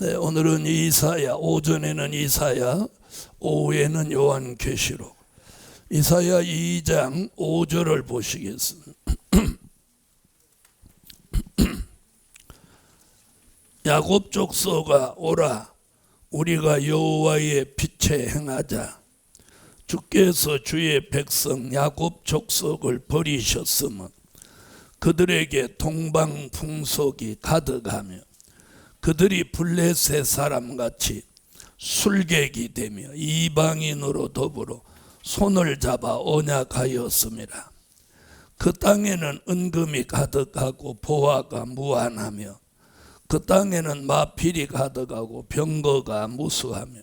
네, 오늘은 이사야, 오전에는 이사야, 오후에는 요한계시록. 이사야 2장 5절을 보시겠습니다. 야곱 족속아 오라, 우리가 여호와의 빛에 행하자. 주께서 주의 백성 야곱 족속을 버리셨으면 그들에게 동방풍속이 가득하며 그들이 블레셋 사람같이 술객이 되며 이방인으로 더불어 손을 잡아 언약하였음이라. 그 땅에는 은금이 가득하고 보화가 무한하며 그 땅에는 마필이 가득하고 병거가 무수하며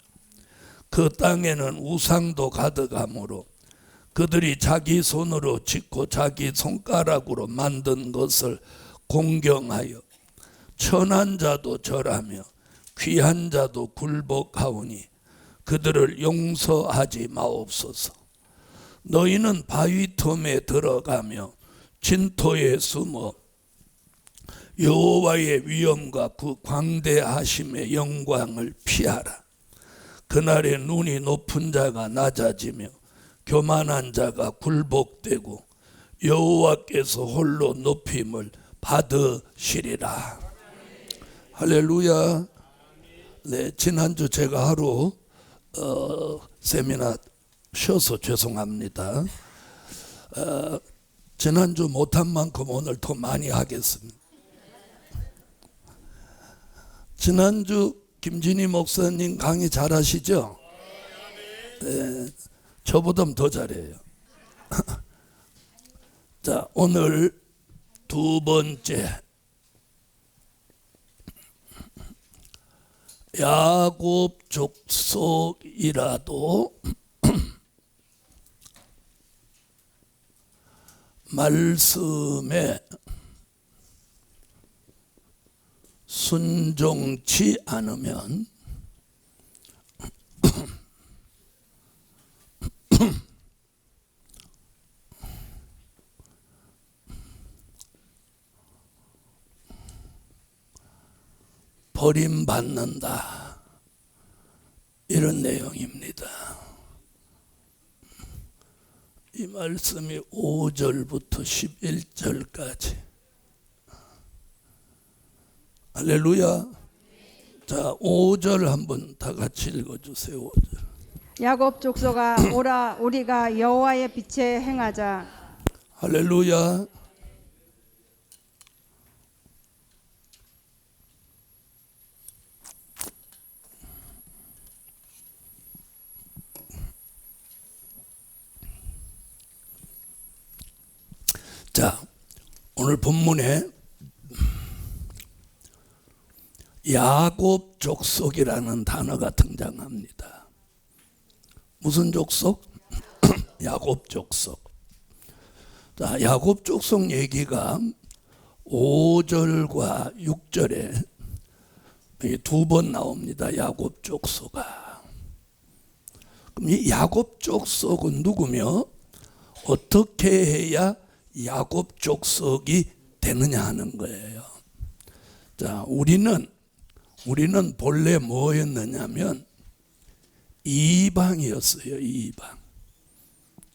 그 땅에는 우상도 가득하므로 그들이 자기 손으로 짓고 자기 손가락으로 만든 것을 공경하여 천한 자도 절하며 귀한 자도 굴복하오니 그들을 용서하지 마옵소서. 너희는 바위 틈에 들어가며 진토에 숨어 여호와의 위엄과 그 광대하심의 영광을 피하라. 그날에 눈이 높은 자가 낮아지며 교만한 자가 굴복되고 여호와께서 홀로 높임을 받으시리라. 할렐루야. 네, 지난주 제가 하루 세미나 쉬어서 죄송합니다. 지난주 못한 만큼 오늘 더 많이 하겠습니다. 지난주 김진희 목사님 강의 잘하시죠? 네, 저보다 더 잘해요. 자, 오늘 두 번째, 야곱 족속이라도 말씀에 순종치 않으면 버림받는다, 이런 내용입니다. 이 말씀이 5절부터 11절까지. 할렐루야. 자, 5절 한번 다 같이 읽어주세요. 5절. 야곱 족속아 오라, 우리가 여호와의 빛에 행하자. 할렐루야. 자, 오늘 본문에 야곱 족속이라는 단어가 등장합니다. 무슨 족속? 야곱 족속. 자, 야곱 족속 얘기가 5절과 6절에 두 번 나옵니다. 야곱 족속아. 그럼 이 야곱 족속은 누구며 어떻게 해야 야곱 족속이 되느냐 하는 거예요. 자, 우리는 본래 뭐였느냐면 이방이었어요.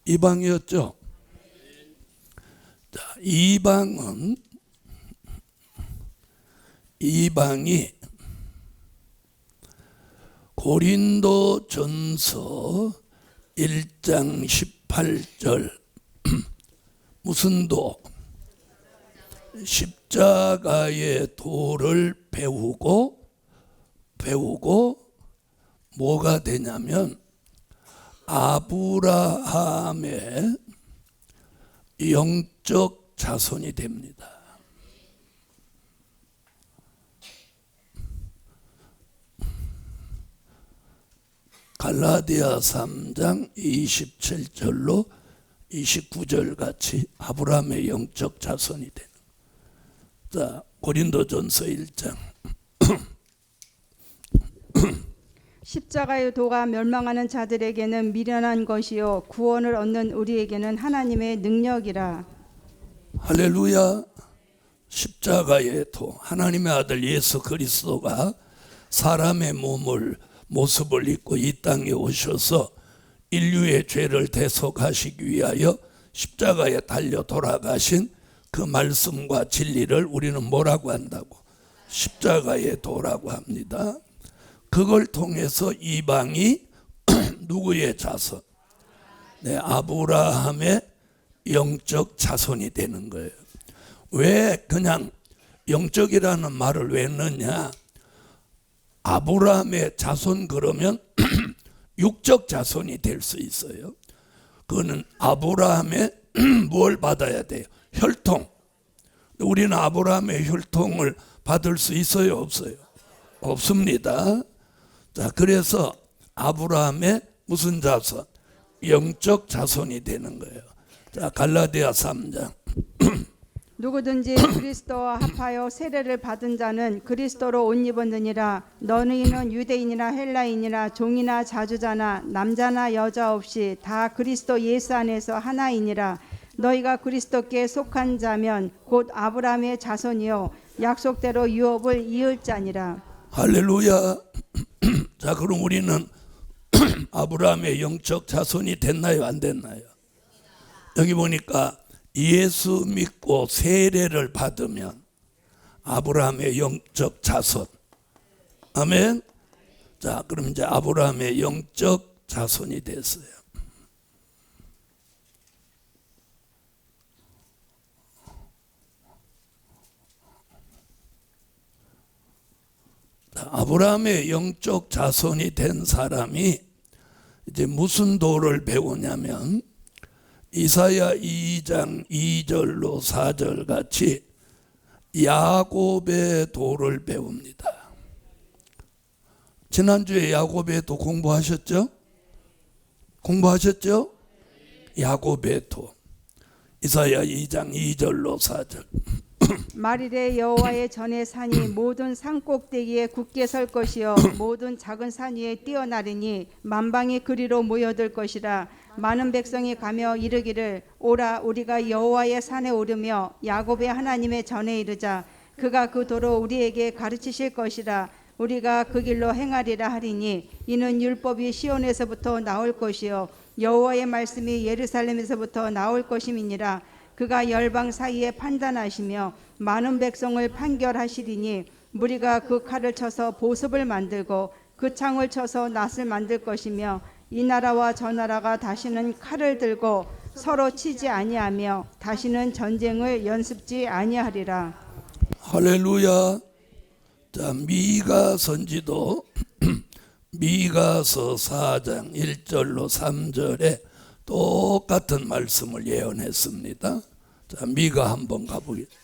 이방이었죠. 자, 이방이 고린도전서 1장 18절 무슨 도? 십자가의 도를 배우고 뭐가 되냐면 아브라함의 영적 자손이 됩니다. 갈라디아 3장 27절로 29절 같이 아브라함의 영적 자손이 되는. 자, 고린도전서 1장. 십자가의 도가 멸망하는 자들에게는 미련한 것이요 구원을 얻는 우리에게는 하나님의 능력이라. 할렐루야. 십자가의 도, 하나님의 아들 예수 그리스도가 사람의 모습을 입고 이 땅에 오셔서 인류의 죄를 대속하시기 위하여 십자가에 달려 돌아가신 그 말씀과 진리를 우리는 뭐라고 한다고? 십자가의 도라고 합니다. 그걸 통해서 이방이 누구의 자손? 네, 아브라함의 영적 자손이 되는 거예요. 왜 그냥 영적이라는 말을 왜 넣냐? 아브라함의 자손 그러면 육적 자손이 될 수 있어요. 그거는 아브라함의 뭘 받아야 돼요? 혈통. 우리는 아브라함의 혈통을 받을 수 있어요, 없어요? 없습니다. 자, 그래서 아브라함의 무슨 자손? 영적 자손이 되는 거예요. 자, 갈라디아 3장. 누구든지 그리스도와 합하여 세례를 받은 자는 그리스도로 옷 입었느니라. 너희는 유대인이나 헬라인이나 종이나 자주자나 남자나 여자 없이 다 그리스도 예수 안에서 하나이니라. 너희가 그리스도께 속한 자면 곧 아브라함의 자손이요 약속대로 유업을 이을 자니라. 할렐루야. 자, 그럼 우리는 아브라함의 영적 자손이 됐나요, 안 됐나요? 여기 보니까 예수 믿고 세례를 받으면 아브라함의 영적 자손. 아멘. 자, 그럼 이제 아브라함의 영적 자손이 됐어요. 자, 아브라함의 영적 자손이 된 사람이 이제 무슨 도를 배우냐면 이사야 2장 2절로 4절 같이 야곱의 도를 배웁니다. 지난주에 야곱의 도 공부하셨죠? 공부하셨죠? 야곱의 도. 이사야 2장 2절로 4절. 말일에 여호와의 전에 산이 모든 산 꼭대기에 굳게 설 것이요 모든 작은 산 위에 뛰어나르니 만방이 그리로 모여들 것이라. 많은 백성이 가며 이르기를 오라 우리가 여호와의 산에 오르며 야곱의 하나님의 전에 이르자. 그가 그 도로 우리에게 가르치실 것이라. 우리가 그 길로 행하리라 하리니 이는 율법이 시온에서부터 나올 것이요 여호와의 말씀이 예루살렘에서부터 나올 것임이니라. 그가 열방 사이에 판단하시며 많은 백성을 판결하시리니 무리가 그 칼을 쳐서 보습을 만들고 그 창을 쳐서 낫을 만들 것이며 이 나라와 저 나라가 다시는 칼을 들고 서로 치지 아니하며 다시는 전쟁을 연습지 아니하리라. 할렐루야. 자, 미가 선지도 미가서 4장 1절로 3절에 똑같은 말씀을 예언했습니다. 자, 미가 한번 가보겠습니다.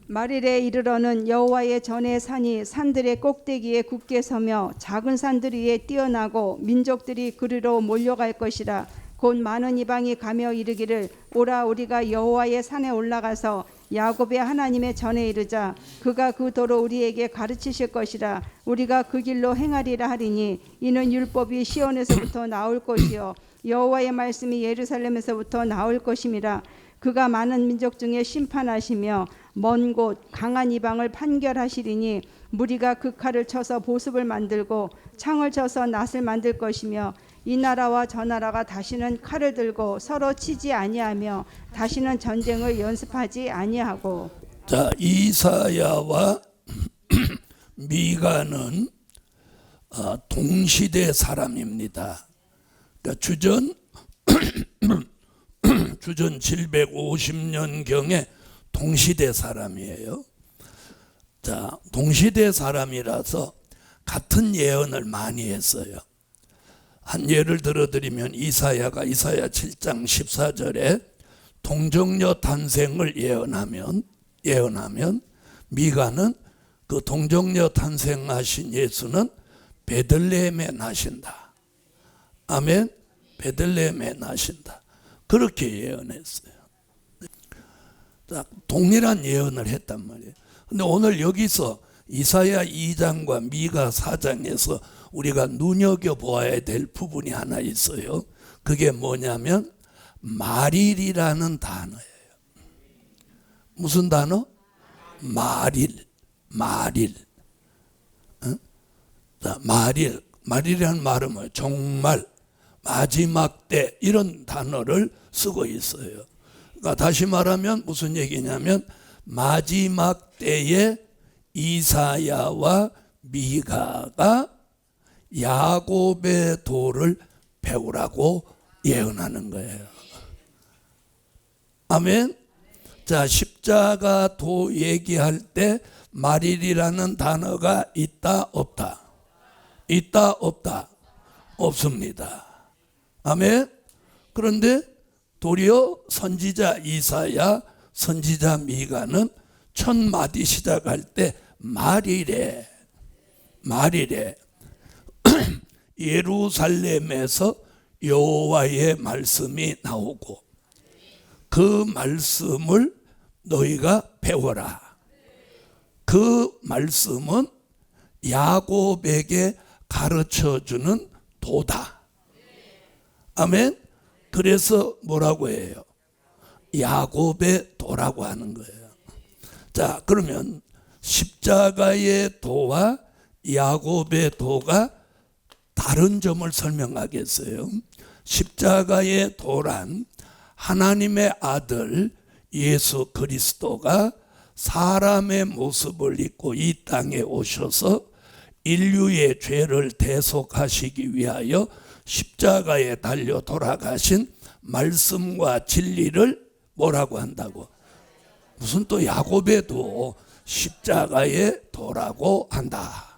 말일에 이르러는 여호와의 전의 산이 산들의 꼭대기에 굳게 서며 작은 산들 위에 뛰어나고 민족들이 그리로 몰려갈 것이라. 곧 많은 이방이 가며 이르기를 오라 우리가 여호와의 산에 올라가서 야곱의 하나님의 전에 이르자. 그가 그 도로 우리에게 가르치실 것이라. 우리가 그 길로 행하리라 하리니 이는 율법이 시온에서부터 나올 것이요 여호와의 말씀이 예루살렘에서부터 나올 것임이라. 그가 많은 민족 중에 심판하시며 먼 곳 강한 이방을 판결하시리니 무리가 그 칼을 쳐서 보습을 만들고 창을 쳐서 낫을 만들 것이며 이 나라와 저 나라가 다시는 칼을 들고 서로 치지 아니하며 다시는 전쟁을 연습하지 아니하고. 자, 이사야와 미가는 동시대 사람입니다. 그러니까 주전 750년경에 동시대 사람이에요. 자, 동시대 사람이라서 같은 예언을 많이 했어요. 한 예를 들어드리면 이사야가 이사야 7장 14절에 동정녀 탄생을 예언하면 미가는 그 동정녀 탄생하신 예수는 베들레헴에 나신다. 아멘. 베들레헴에 나신다. 그렇게 예언했어요. 동일한 예언을 했단 말이에요. 근데 오늘 여기서 이사야 2장과 미가 4장에서 우리가 눈여겨보아야 될 부분이 하나 있어요. 그게 뭐냐면 말일이라는 단어예요. 무슨 단어? 말일. 어? 자, 말이라는 말은 뭐예요? 정말, 마지막 때, 이런 단어를 쓰고 있어요. 그러니까 다시 말하면 무슨 얘기냐면 마지막 때에 이사야와 미가가 야곱의 도를 배우라고 예언하는 거예요. 아멘. 자, 십자가 도 얘기할 때 말일이라는 단어가 있다 없다? 있다 없다? 없습니다. 아멘. 그런데 도리어 선지자 이사야, 선지자 미가는 첫 마디 시작할 때 말이래 예루살렘에서 여호와의 말씀이 나오고 그 말씀을 너희가 배워라. 그 말씀은 야곱에게 가르쳐주는 도다. 아멘. 그래서 뭐라고 해요? 야곱의 도라고 하는 거예요. 자, 그러면 십자가의 도와 야곱의 도가 다른 점을 설명하겠어요. 십자가의 도란 하나님의 아들 예수 그리스도가 사람의 모습을 입고 이 땅에 오셔서 인류의 죄를 대속하시기 위하여 십자가에 달려 돌아가신 말씀과 진리를 뭐라고 한다고? 무슨 또 야곱의 도, 십자가의 도라고 한다.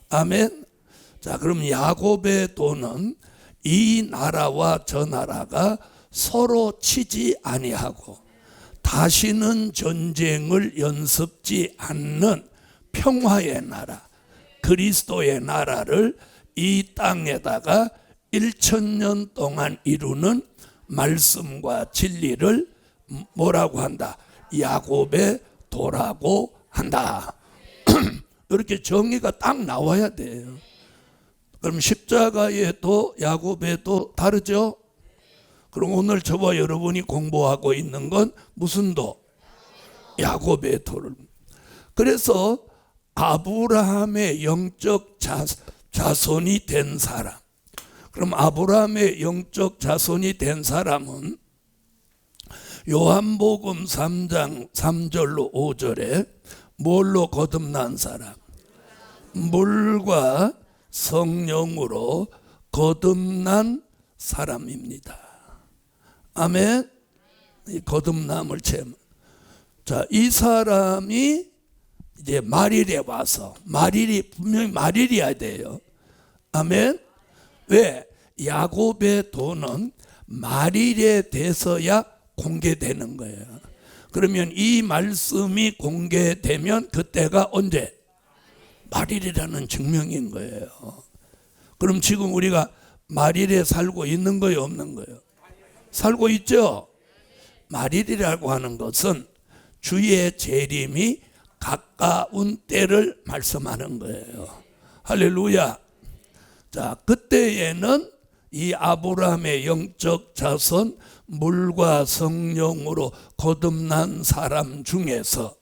아멘. 자, 그럼 야곱의 도는 이 나라와 저 나라가 서로 치지 아니하고 다시는 전쟁을 연습지 않는 평화의 나라, 그리스도의 나라를 이 땅에다가 1000년 동안 이루는 말씀과 진리를 뭐라고 한다? 야곱의 도라고 한다. 이렇게 정의가 딱 나와야 돼요. 그럼 십자가의 도, 야곱의 도 다르죠? 그럼 오늘 저와 여러분이 공부하고 있는 건 무슨 도? 야곱의 도를. 그래서 아브라함의 영적 자손이 된 사람. 그럼 아브라함의 영적 자손이 된 사람은 요한복음 3장 3절로 5절에 뭘로 거듭난 사람? 물과 성령으로 거듭난 사람입니다. 아멘. 이 거듭남을 체험. 자, 이 사람이 이제 말일에 와서 분명히 말일이어야 돼요. 아멘. 왜? 야곱의 도는 말일에 돼서야 공개되는 거예요. 그러면 이 말씀이 공개되면 그때가 언제? 말일이라는 증명인 거예요. 그럼 지금 우리가 말일에 살고 있는 거예요, 없는 거예요? 살고 있죠? 말일이라고 하는 것은 주의 재림이 가까운 때를 말씀하는 거예요. 할렐루야. 자, 그때에는 이 아브라함의 영적 자손 물과 성령으로 거듭난 사람 중에서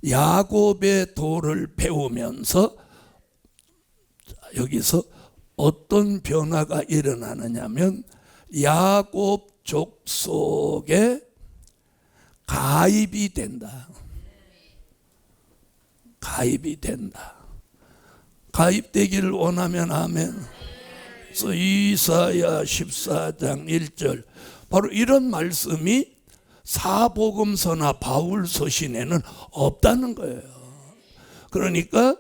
야곱의 도를 배우면서 여기서 어떤 변화가 일어나느냐면 야곱 족속에 가입이 된다. 가입이 된다. 가입되기를 원하면 아멘. 그래서 이사야 14장 1절 바로 이런 말씀이 사복음서나 바울서신에는 없다는 거예요. 그러니까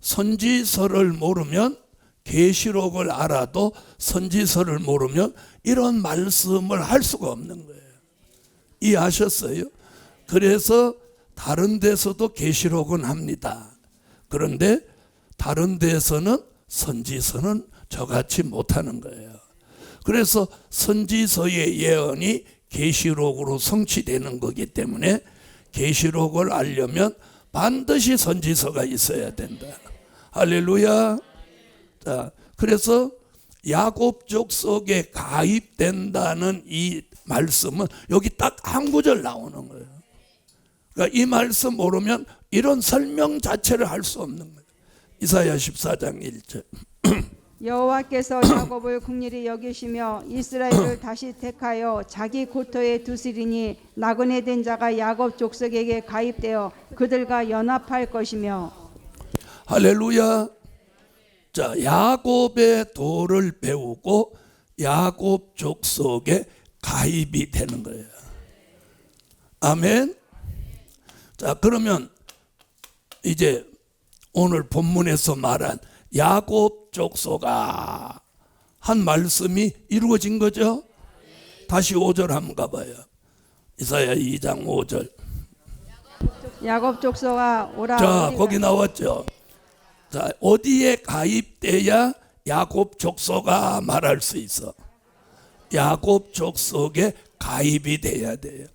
선지서를 모르면, 계시록을 알아도 선지서를 모르면 이런 말씀을 할 수가 없는 거예요. 이해하셨어요? 그래서 다른 데서도 계시록은 합니다. 그런데 다른 데서는 선지서는 저같이 못하는 거예요. 그래서 선지서의 예언이 계시록으로 성취되는 거기 때문에 계시록을 알려면 반드시 선지서가 있어야 된다. 할렐루야. 자, 그래서 야곱 족속에 가입된다는 이 말씀은 여기 딱 한 구절 나오는 거예요. 그러니까 이 말씀 모르면 이런 설명 자체를 할 수 없는 거예요. 이사야 14장 1절. 여호와께서 야곱을 긍휼히 여기시며 이스라엘을 다시 택하여 자기 고토에 두시리니 나그네 된 자가 야곱 족속에게 가입되어 그들과 연합할 것이며. 할렐루야. 자, 야곱의 도를 배우고 야곱 족속에 가입이 되는 거예요. 아멘. 자, 그러면 이제 오늘 본문에서 말한 야곱 족속아 한 말씀이 이루어진 거죠. 다시 5절 한번 가봐요. 이사야 2장 5절. 야곱 족속아 오라. 자, 거기 나왔죠. 자, 어디에 가입돼야 야곱 족속아 말할 수 있어? 야곱 족속에 가입이 돼야 돼요.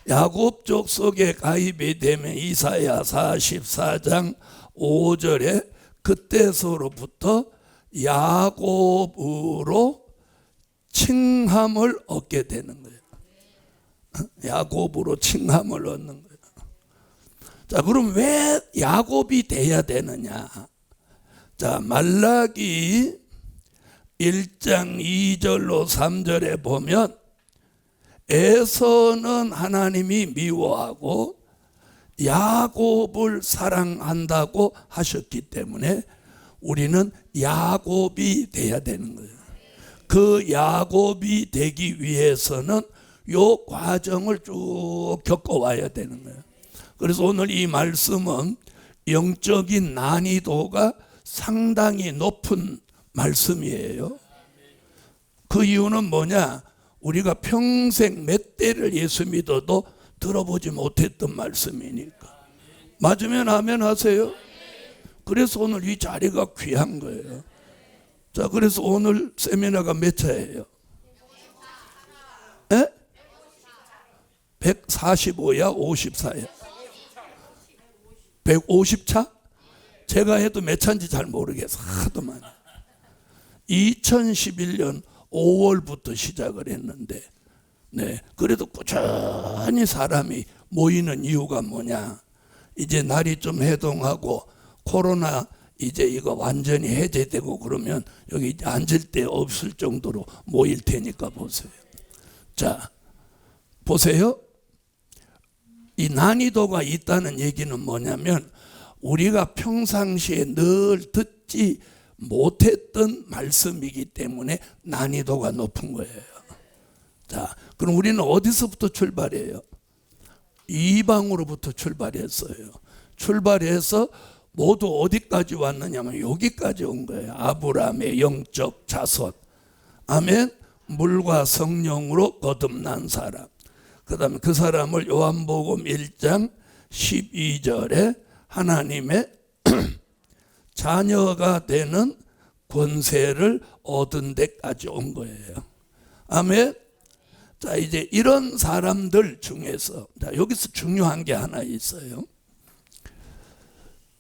야곱 족속에 가입이 되면 이사야 44장 5절에 그때서로부터 야곱으로 칭함을 얻게 되는 거예요. 야곱으로 칭함을 얻는 거예요. 자, 그럼 왜 야곱이 돼야 되느냐? 자, 말라기 1장 2절로 3절에 보면 에서는 하나님이 미워하고 야곱을 사랑한다고 하셨기 때문에 우리는 야곱이 돼야 되는 거예요. 그 야곱이 되기 위해서는 요 과정을 쭉 겪어와야 되는 거예요. 그래서 오늘 이 말씀은 영적인 난이도가 상당히 높은 말씀이에요. 그 이유는 뭐냐? 우리가 평생 몇 대를 예수 믿어도 들어보지 못했던 말씀이니까. 맞으면 아멘 하세요. 그래서 오늘 이 자리가 귀한 거예요. 자, 그래서 오늘 세미나가 몇 차예요? 145야 54야? 150차? 제가 해도 몇 차인지 잘 모르겠어. 하도 많아. 2011년 5월부터 시작을 했는데, 네, 그래도 꾸준히 사람이 모이는 이유가 뭐냐? 이제 날이 좀 해동하고 코로나 이제 이거 완전히 해제되고 그러면 여기 앉을 데 없을 정도로 모일 테니까 보세요. 자, 보세요. 이 난이도가 있다는 얘기는 뭐냐면 우리가 평상시에 늘 듣지 못했던 말씀이기 때문에 난이도가 높은 거예요. 자, 그럼 우리는 어디서부터 출발해요? 이방으로부터 출발했어요. 출발해서 모두 어디까지 왔느냐면 여기까지 온 거예요. 아브라함의 영적 자손. 아멘. 물과 성령으로 거듭난 사람. 그 다음에 그 사람을 요한복음 1장 12절에 하나님의 자녀가 되는 권세를 얻은 데까지 온 거예요. 아멘. 자, 이제 이런 사람들 중에서, 자, 여기서 중요한 게 하나 있어요.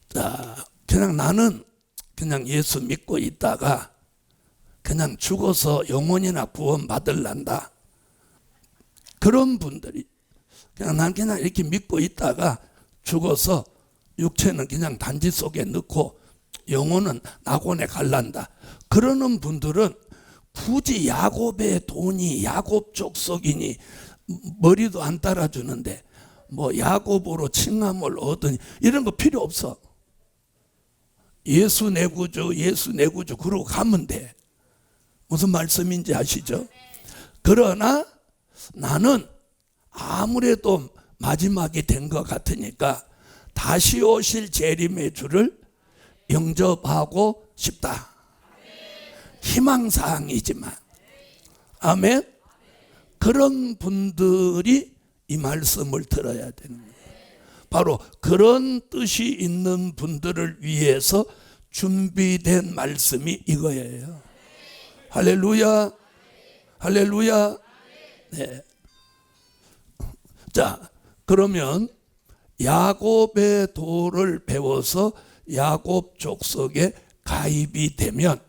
자, 그냥 나는 그냥 예수 믿고 있다가 그냥 죽어서 영혼이나 구원 받을란다. 그런 분들이 그냥 난 그냥 이렇게 믿고 있다가 죽어서 육체는 그냥 단지 속에 넣고 영혼은 낙원에 갈란다. 그러는 분들은 굳이 야곱의 돈이 야곱 족속이니 머리도 안 따라주는데 뭐 야곱으로 칭함을 얻으니 이런 거 필요 없어. 예수 내 구주, 예수 내 구주 그러고 가면 돼. 무슨 말씀인지 아시죠? 그러나 나는 아무래도 마지막이 된 것 같으니까 다시 오실 재림의 주를 영접하고 싶다. 희망사항이지만. 아멘. 그런 분들이 이 말씀을 들어야 되는 거예요. 바로 그런 뜻이 있는 분들을 위해서 준비된 말씀이 이거예요. 할렐루야. 할렐루야. 네. 자, 그러면 야곱의 도를 배워서 야곱 족속에 가입이 되면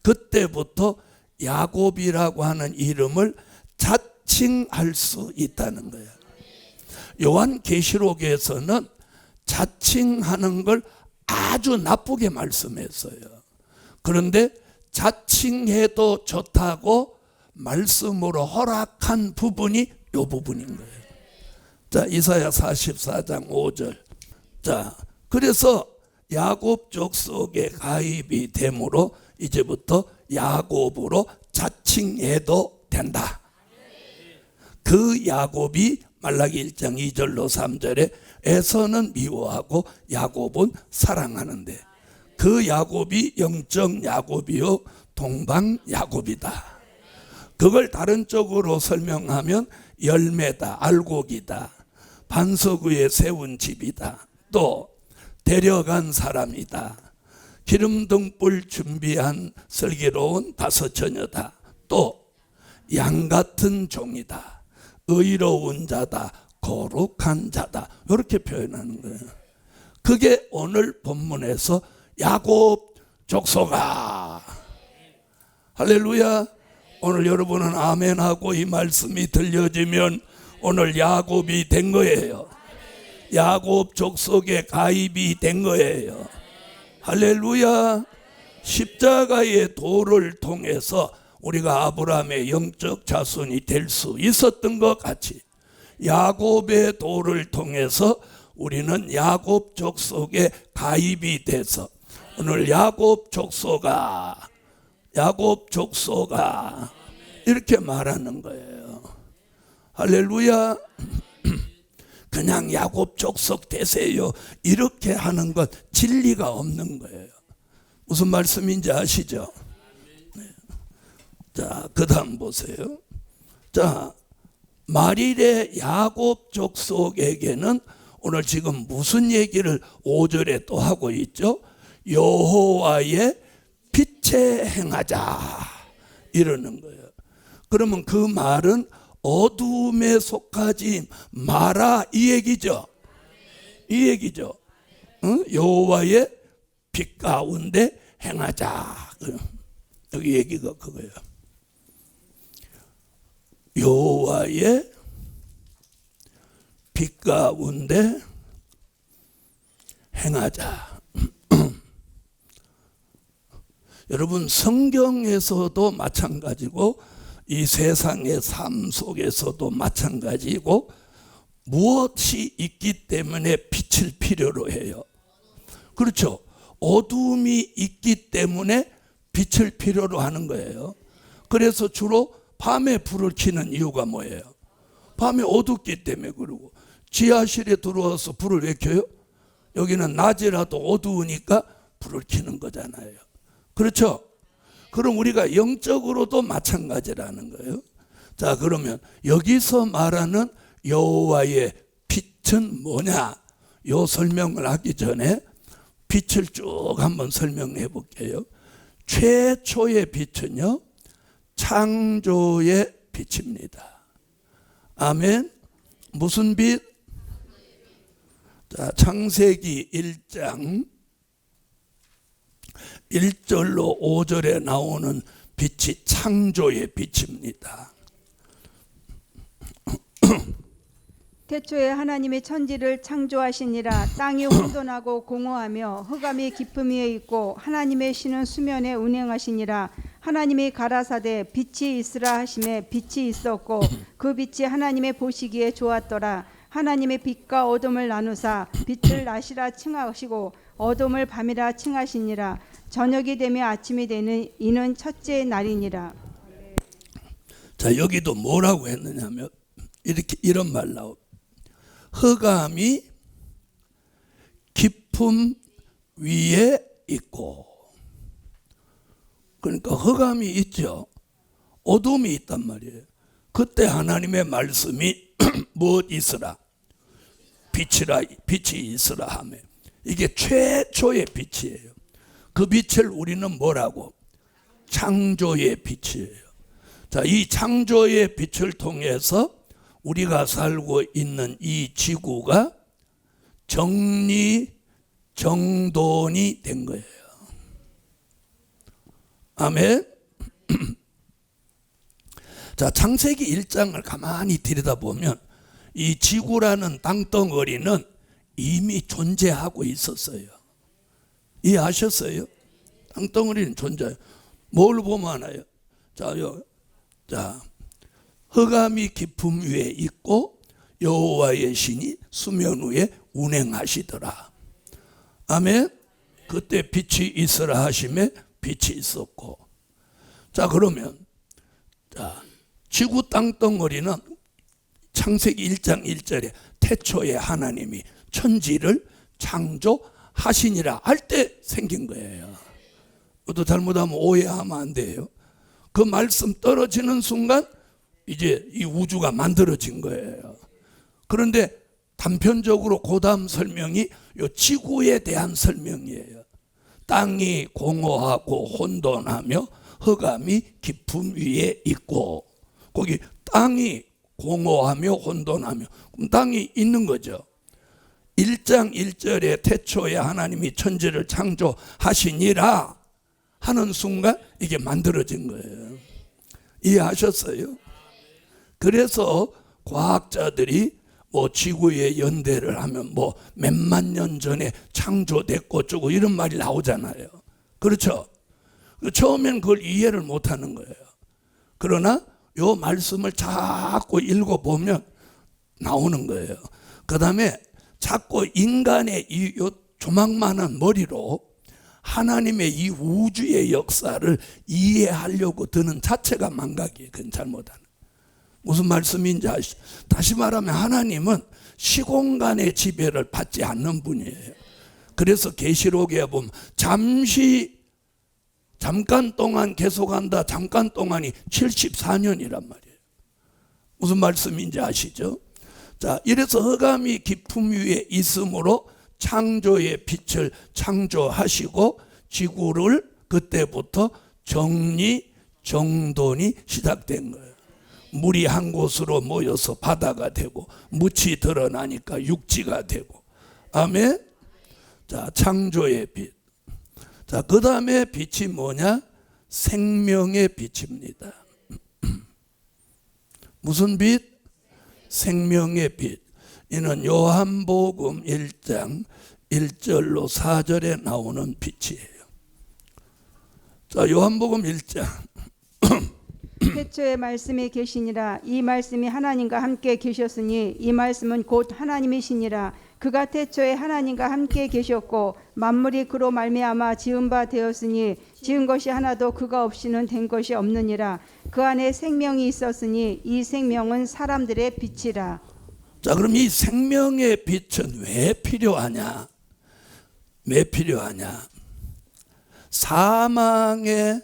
그때부터 야곱이라고 하는 이름을 자칭할 수 있다는 거예요. 요한계시록에서는 자칭하는 걸 아주 나쁘게 말씀했어요. 그런데 자칭해도 좋다고 말씀으로 허락한 부분이 이 부분인 거예요. 자, 이사야 44장 5절. 자, 그래서 야곱 족속에 가입이 되므로 이제부터 야곱으로 자칭해도 된다. 그 야곱이 말라기 1장 2절로 3절에 에서는 미워하고 야곱은 사랑하는데 그 야곱이 영적 야곱이요 동방 야곱이다. 그걸 다른 쪽으로 설명하면 열매다, 알곡이다, 반석 위에 세운 집이다, 또 데려간 사람이다, 기름 등불 준비한 슬기로운 다섯 처녀다, 또 양 같은 종이다, 의로운 자다, 거룩한 자다, 이렇게 표현하는 거예요. 그게 오늘 본문에서 야곱 족속아, 할렐루야. 오늘 여러분은 아멘하고 이 말씀이 들려지면 오늘 야곱이 된 거예요. 야곱 족속에 가입이 된 거예요. 할렐루야. 십자가의 도를 통해서 우리가 아브라함의 영적 자손이 될 수 있었던 것 같이 야곱의 도를 통해서 우리는 야곱 족속에 가입이 돼서 오늘 야곱 족속아, 야곱 족속아 이렇게 말하는 거예요. 할렐루야. 그냥 야곱 족속 되세요 이렇게 하는 건 진리가 없는 거예요. 무슨 말씀인지 아시죠? 네. 자, 그 다음 보세요. 자, 말일의 야곱 족속에게는 오늘 지금 무슨 얘기를 5절에 또 하고 있죠? 여호와의 빛에 행하자 이러는 거예요. 그러면 그 말은 어둠에 속하지 마라 이 얘기죠. 이 얘기죠. 응? 여호와의 빛 가운데 행하자. 여기 얘기가 그거예요. 여호와의 빛 가운데 행하자. 여러분 성경에서도 마찬가지고 이 세상의 삶 속에서도 마찬가지고 무엇이 있기 때문에 빛을 필요로 해요. 그렇죠. 어둠이 있기 때문에 빛을 필요로 하는 거예요. 그래서 주로 밤에 불을 켜는 이유가 뭐예요? 밤에 어둡기 때문에. 그러고 지하실에 들어와서 불을 왜 켜요? 여기는 낮이라도 어두우니까 불을 켜는 거잖아요. 그렇죠? 그럼 우리가 영적으로도 마찬가지라는 거예요. 자, 그러면 여기서 말하는 여호와의 빛은 뭐냐? 요 설명을 하기 전에 빛을 쭉 한번 설명해 볼게요. 최초의 빛은요, 창조의 빛입니다. 아멘. 무슨 빛? 자, 창세기 1장 1절로 5절에 나오는 빛이 창조의 빛입니다. 태초에 하나님의 천지를 창조하시니라. 땅이 혼돈하고 공허하며 흑암이 깊음 위에 있고 하나님의 신은 수면에 운행하시니라. 하나님이 가라사대 빛이 있으라 하심에 빛이 있었고 그 빛이 하나님의 보시기에 좋았더라. 하나님의 빛과 어둠을 나누사 빛을 낮이라 칭하시고 어둠을 밤이라 칭하시니라. 저녁이 되며 아침이 되는 이는 첫째 날이니라. 자, 여기도 뭐라고 했느냐면 이렇게 이런 말 나옵니다. 흑암이 깊음 위에 있고, 그러니까 흑암이 있죠. 어둠이 있단 말이에요. 그때 하나님의 말씀이 무엇 있으라? 빛이 있으라 하며 이게 최초의 빛이에요. 그 빛을 우리는 뭐라고? 창조의 빛이에요. 자, 이 창조의 빛을 통해서 우리가 살고 있는 이 지구가 정리정돈이 된 거예요. 아멘. 자, 창세기 1장을 가만히 들여다보면 이 지구라는 땅덩어리는 이미 존재하고 있었어요. 이해하셨어요? 땅덩어리는 존재해요. 뭘 보면 알아요? 자, 흑암이 깊음 위에 있고 여호와의 신이 수면 위에 운행하시더라. 아멘. 그때 빛이 있으라 하심에 빛이 있었고. 자, 그러면 지구 땅덩어리는 창세기 1장 1절에 태초에 하나님이 천지를 창조하시니라 할 때 생긴 거예요. 또 잘못하면 오해하면 안 돼요. 그 말씀 떨어지는 순간 이제 이 우주가 만들어진 거예요. 그런데 단편적으로 그 다음 설명이 요 지구에 대한 설명이에요. 땅이 공허하고 혼돈하며 흑암이 깊음 위에 있고, 거기 땅이 공허하며 혼돈하며, 그럼 땅이 있는 거죠. 1장 1절에 태초에 하나님이 천지를 창조하시니라 하는 순간 이게 만들어진 거예요. 이해하셨어요? 그래서 과학자들이 지구의 연대를 하면 몇만 년 전에 창조됐고 어쩌고 이런 말이 나오잖아요. 그렇죠? 처음엔 그걸 이해를 못하는 거예요. 그러나 요 말씀을 자꾸 읽어보면 나오는 거예요. 그 다음에 자꾸 인간의 요 조망만한 머리로 하나님의 이 우주의 역사를 이해하려고 드는 자체가 망각이에요. 그건 잘못하는. 무슨 말씀인지 아시죠? 다시 말하면 하나님은 시공간의 지배를 받지 않는 분이에요. 그래서 계시록에 보면 잠깐 동안 계속한다. 잠깐 동안이 74년이란 말이에요. 무슨 말씀인지 아시죠? 자, 이래서 흑암이 깊음 위에 있으므로 창조의 빛을 창조하시고 지구를 그때부터 정돈이 시작된 거예요. 물이 한 곳으로 모여서 바다가 되고 묻이 드러나니까 육지가 되고. 아멘. 자, 창조의 빛. 자, 그 다음에 빛이 뭐냐? 생명의 빛입니다. 무슨 빛? 생명의 빛. 이는 요한복음 1장 1절로 4절에 나오는 빛이에요. 자, 요한복음 1장. 태초에 말씀이 계시니라. 이 말씀이 하나님과 함께 계셨으니 이 말씀은 곧 하나님이시니라. 그가 태초에 하나님과 함께 계셨고 만물이 그로 말미암아 지은 바 되었으니 지은 것이 하나도 그가 없이는 된 것이 없느니라. 그 안에 생명이 있었으니 이 생명은 사람들의 빛이라. 자, 그럼 이 생명의 빛은 왜 필요하냐? 왜 필요하냐? 사망의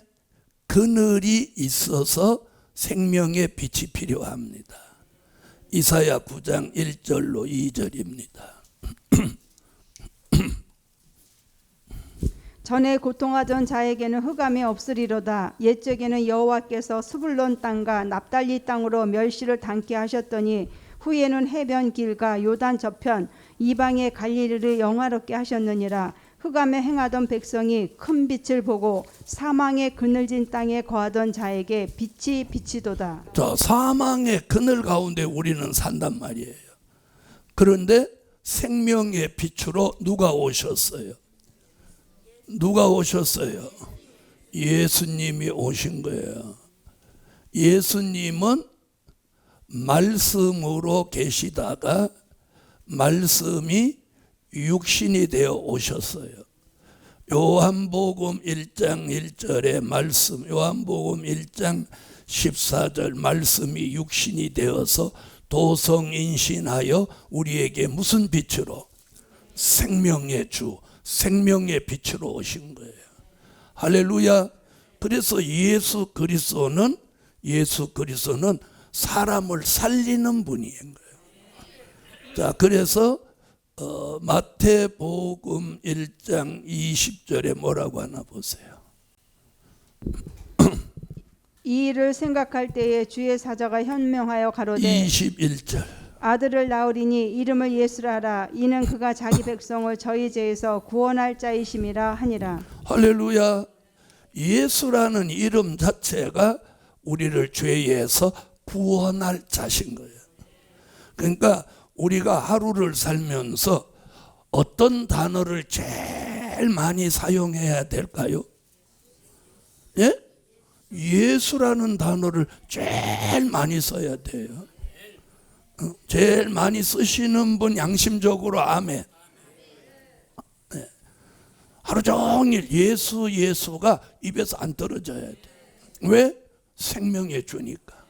그늘이 있어서 생명의 빛이 필요합니다. 이사야 9장 1절로 2절입니다. 전에 고통하던 자에게는 흑암이 없으리로다. 옛적에는 여호와께서 스불론 땅과 납달리 땅으로 멸시를 당케 하셨더니 후에는 해변 길과 요단 저편 이방의 갈릴리를 영화롭게 하셨느니라. 흑암에 행하던 백성이 큰 빛을 보고 사망의 그늘진 땅에 거하던 자에게 빛이 비치도다. 자, 사망의 그늘 가운데 우리는 산단 말이에요. 그런데 생명의 빛으로 누가 오셨어요? 누가 오셨어요? 예수님이 오신 거예요. 예수님은 말씀으로 계시다가 말씀이 육신이 되어 오셨어요. 요한복음 1장 1절의 말씀, 요한복음 1장 14절 말씀이 육신이 되어서 도성인신하여 우리에게 무슨 빛으로? 생명의 주, 생명의 빛으로 오신 거예요. 할렐루야. 그래서 예수 그리스도는 사람을 살리는 분인 거예요. 자, 그래서 마태복음 1장 20절에 뭐라고 하나 보세요. 이 일을 생각할 때에 주의 사자가 현명하여 가로되 21절 아들을 낳으리니 이름을 예수라 하라. 이는 그가 자기 백성을 저희 죄에서 구원할 자이심이라 하니라. 할렐루야. 예수라는 이름 자체가 우리를 죄에서 구원할 자신 거예요. 그러니까 우리가 하루를 살면서 어떤 단어를 제일 제일 많이 사용해야 될까요? 예? 예수라는 단어를 제일 많이 써야 돼요. 제일 많이 쓰시는 분 양심적으로 아멘. 네. 하루 종일 예수가 입에서 안 떨어져야 돼. 왜? 생명의 주니까.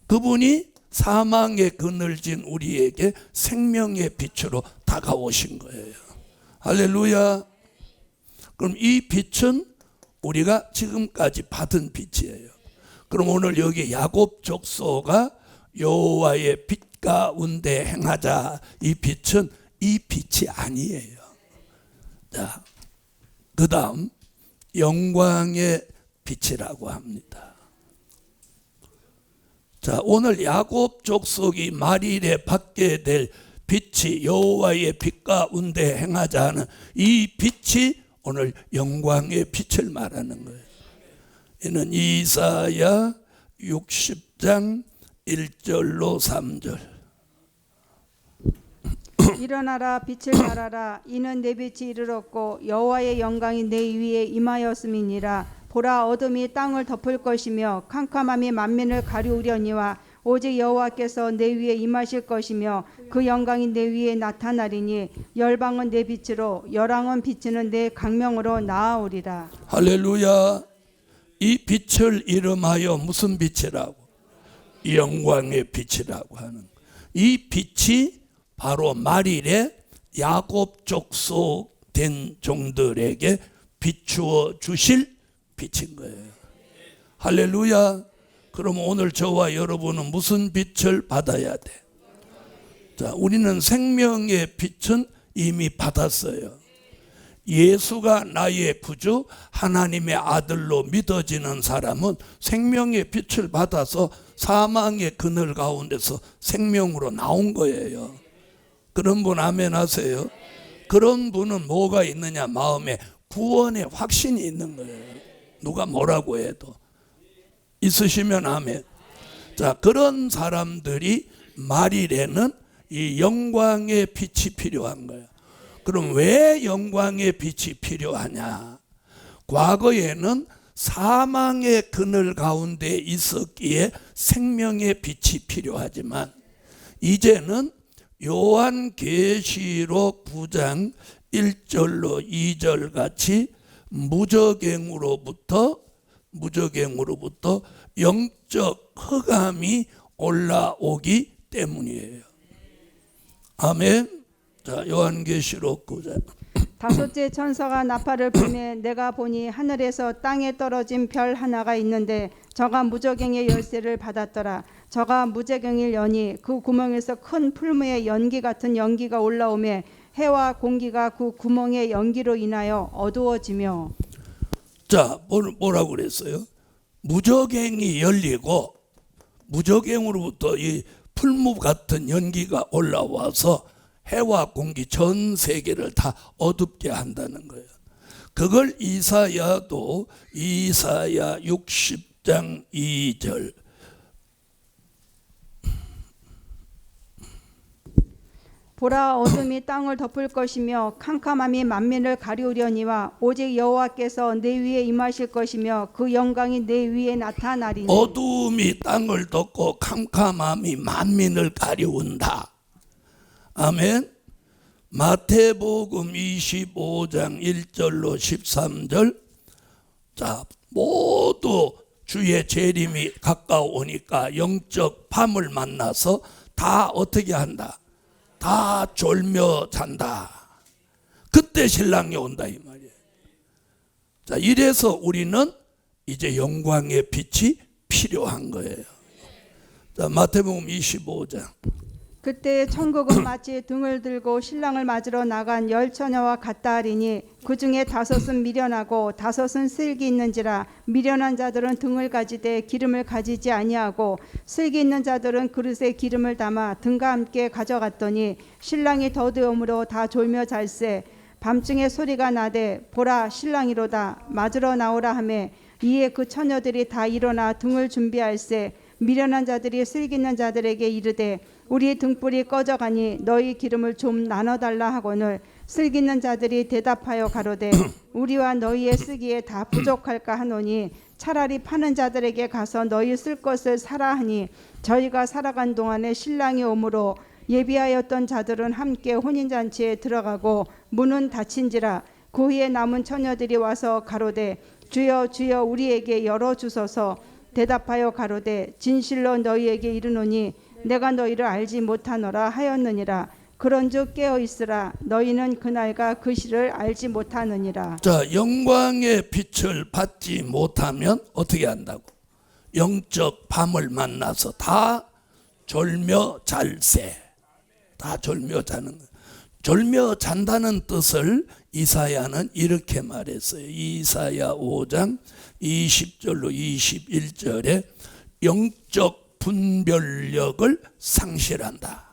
그분이 사망의 그늘진 우리에게 생명의 빛으로 다가오신 거예요. 할렐루야. 그럼 이 빛은 우리가 지금까지 받은 빛이에요. 그럼 오늘 여기 야곱 족소가 여호와의 빛 가운데 행하자, 이 빛은 이 빛이 아니에요. 자, 그 다음 영광의 빛이라고 합니다. 자, 오늘 야곱 족속이 말일에 받게 될 빛이 여호와의 빛 가운데 행하자 하는 이 빛이 오늘 영광의 빛을 말하는 거예요. 이는 이사야 60장 1절로 3절. 일어나라, 빛을 발하라. 이는 내 빛이 이르렀고 여호와의 영광이 내 위에 임하였음이니라. 보라, 어둠이 땅을 덮을 것이며 캄캄함이 만민을 가리우려니와 오직 여호와께서 내 위에 임하실 것이며 그 영광이 내 위에 나타나리니 열방은 내 빛으로 열왕은 비치는 내 강명으로 나아오리라. 할렐루야. 이 빛을 이름하여 무슨 빛이라고? 영광의 빛이라고 하는. 이 빛이 바로 말일에 야곱 족속 된 종들에게 비추어 주실 빛인 거예요. 할렐루야. 그럼 오늘 저와 여러분은 무슨 빛을 받아야 돼? 자, 우리는 생명의 빛은 이미 받았어요. 예수가 나의 구주, 하나님의 아들로 믿어지는 사람은 생명의 빛을 받아서 사망의 그늘 가운데서 생명으로 나온 거예요. 그런 분 아멘 하세요. 그런 분은 뭐가 있느냐? 마음에 구원의 확신이 있는 거예요. 누가 뭐라고 해도. 있으시면 아멘. 자, 그런 사람들이 말일에는 이 영광의 빛이 필요한 거예요. 그럼 왜 영광의 빛이 필요하냐? 과거에는 사망의 그늘 가운데 있었기에 생명의 빛이 필요하지만 이제는 요한계시록 9장 1절로 2절 같이 무저갱으로부터 영적 흑암이 올라오기 때문이에요. 아멘. 자, 요한계시록 9장. 다섯째 천사가 나팔을 불매 내가 보니 하늘에서 땅에 떨어진 별 하나가 있는데 저가 무저갱의 열쇠를 받았더라. 저가 무저갱을 여니 그 구멍에서 큰 풀무의 연기 같은 연기가 올라오매 해와 공기가 그 구멍의 연기로 인하여 어두워지며. 자, 뭐라고 그랬어요? 무저갱이 열리고 무저갱으로부터 이 풀무 같은 연기가 올라와서 해와 공기 전 세계를 다 어둡게 한다는 거예요. 그걸 이사야도 이사야 60장 2절. 보라, 어둠이 땅을 덮을 것이며 캄캄함이 만민을 가리우려니와 오직 여호와께서 내 위에 임하실 것이며 그 영광이 내 위에 나타나리니. 어둠이 땅을 덮고 캄캄함이 만민을 가리운다. 아멘. 마태복음 25장 1절로 13절. 자, 모두 주의 재림이 가까우니까 영적 밤을 만나서 다 어떻게 한다? 다 졸며 잔다. 그때 신랑이 온다 이 말이에요. 자, 이래서 우리는 이제 영광의 빛이 필요한 거예요. 자, 마태복음 25장. 그때 천국은 마치 등을 들고 신랑을 맞으러 나간 열 처녀와 같다 하리니 그 중에 다섯은 미련하고 다섯은 슬기 있는지라. 미련한 자들은 등을 가지되 기름을 가지지 아니하고 슬기 있는 자들은 그릇에 기름을 담아 등과 함께 가져갔더니 신랑이 더디움으로 다 졸며 잘세. 밤중에 소리가 나되 보라, 신랑이로다, 맞으러 나오라 하매 이에 그 처녀들이 다 일어나 등을 준비할세. 미련한 자들이 슬기 있는 자들에게 이르되 우리 등불이 꺼져가니 너희 기름을 좀 나눠달라 하거늘 슬기는 자들이 대답하여 가로되 우리와 너희의 쓰기에 다 부족할까 하노니 차라리 파는 자들에게 가서 너희 쓸 것을 사라 하니 저희가 살아간 동안에 신랑이 오므로 예비하였던 자들은 함께 혼인잔치에 들어가고 문은 닫힌지라. 그 후에 남은 처녀들이 와서 가로되 주여 주여 우리에게 열어주소서. 대답하여 가로되 진실로 너희에게 이르노니 내가 너희를 알지 못하노라 하였느니라. 그런즉 깨어 있으라. 너희는 그날과 그 시를 알지 못하느니라. 자, 영광의 빛을 받지 못하면 어떻게 한다고? 영적 밤을 만나서 다 졸며 잘세. 다 졸며 자는 거예요. 졸며 잔다는 뜻을 이사야는 이렇게 말했어요. 이사야 5장 20절로 21절에 영적 분별력을 상실한다.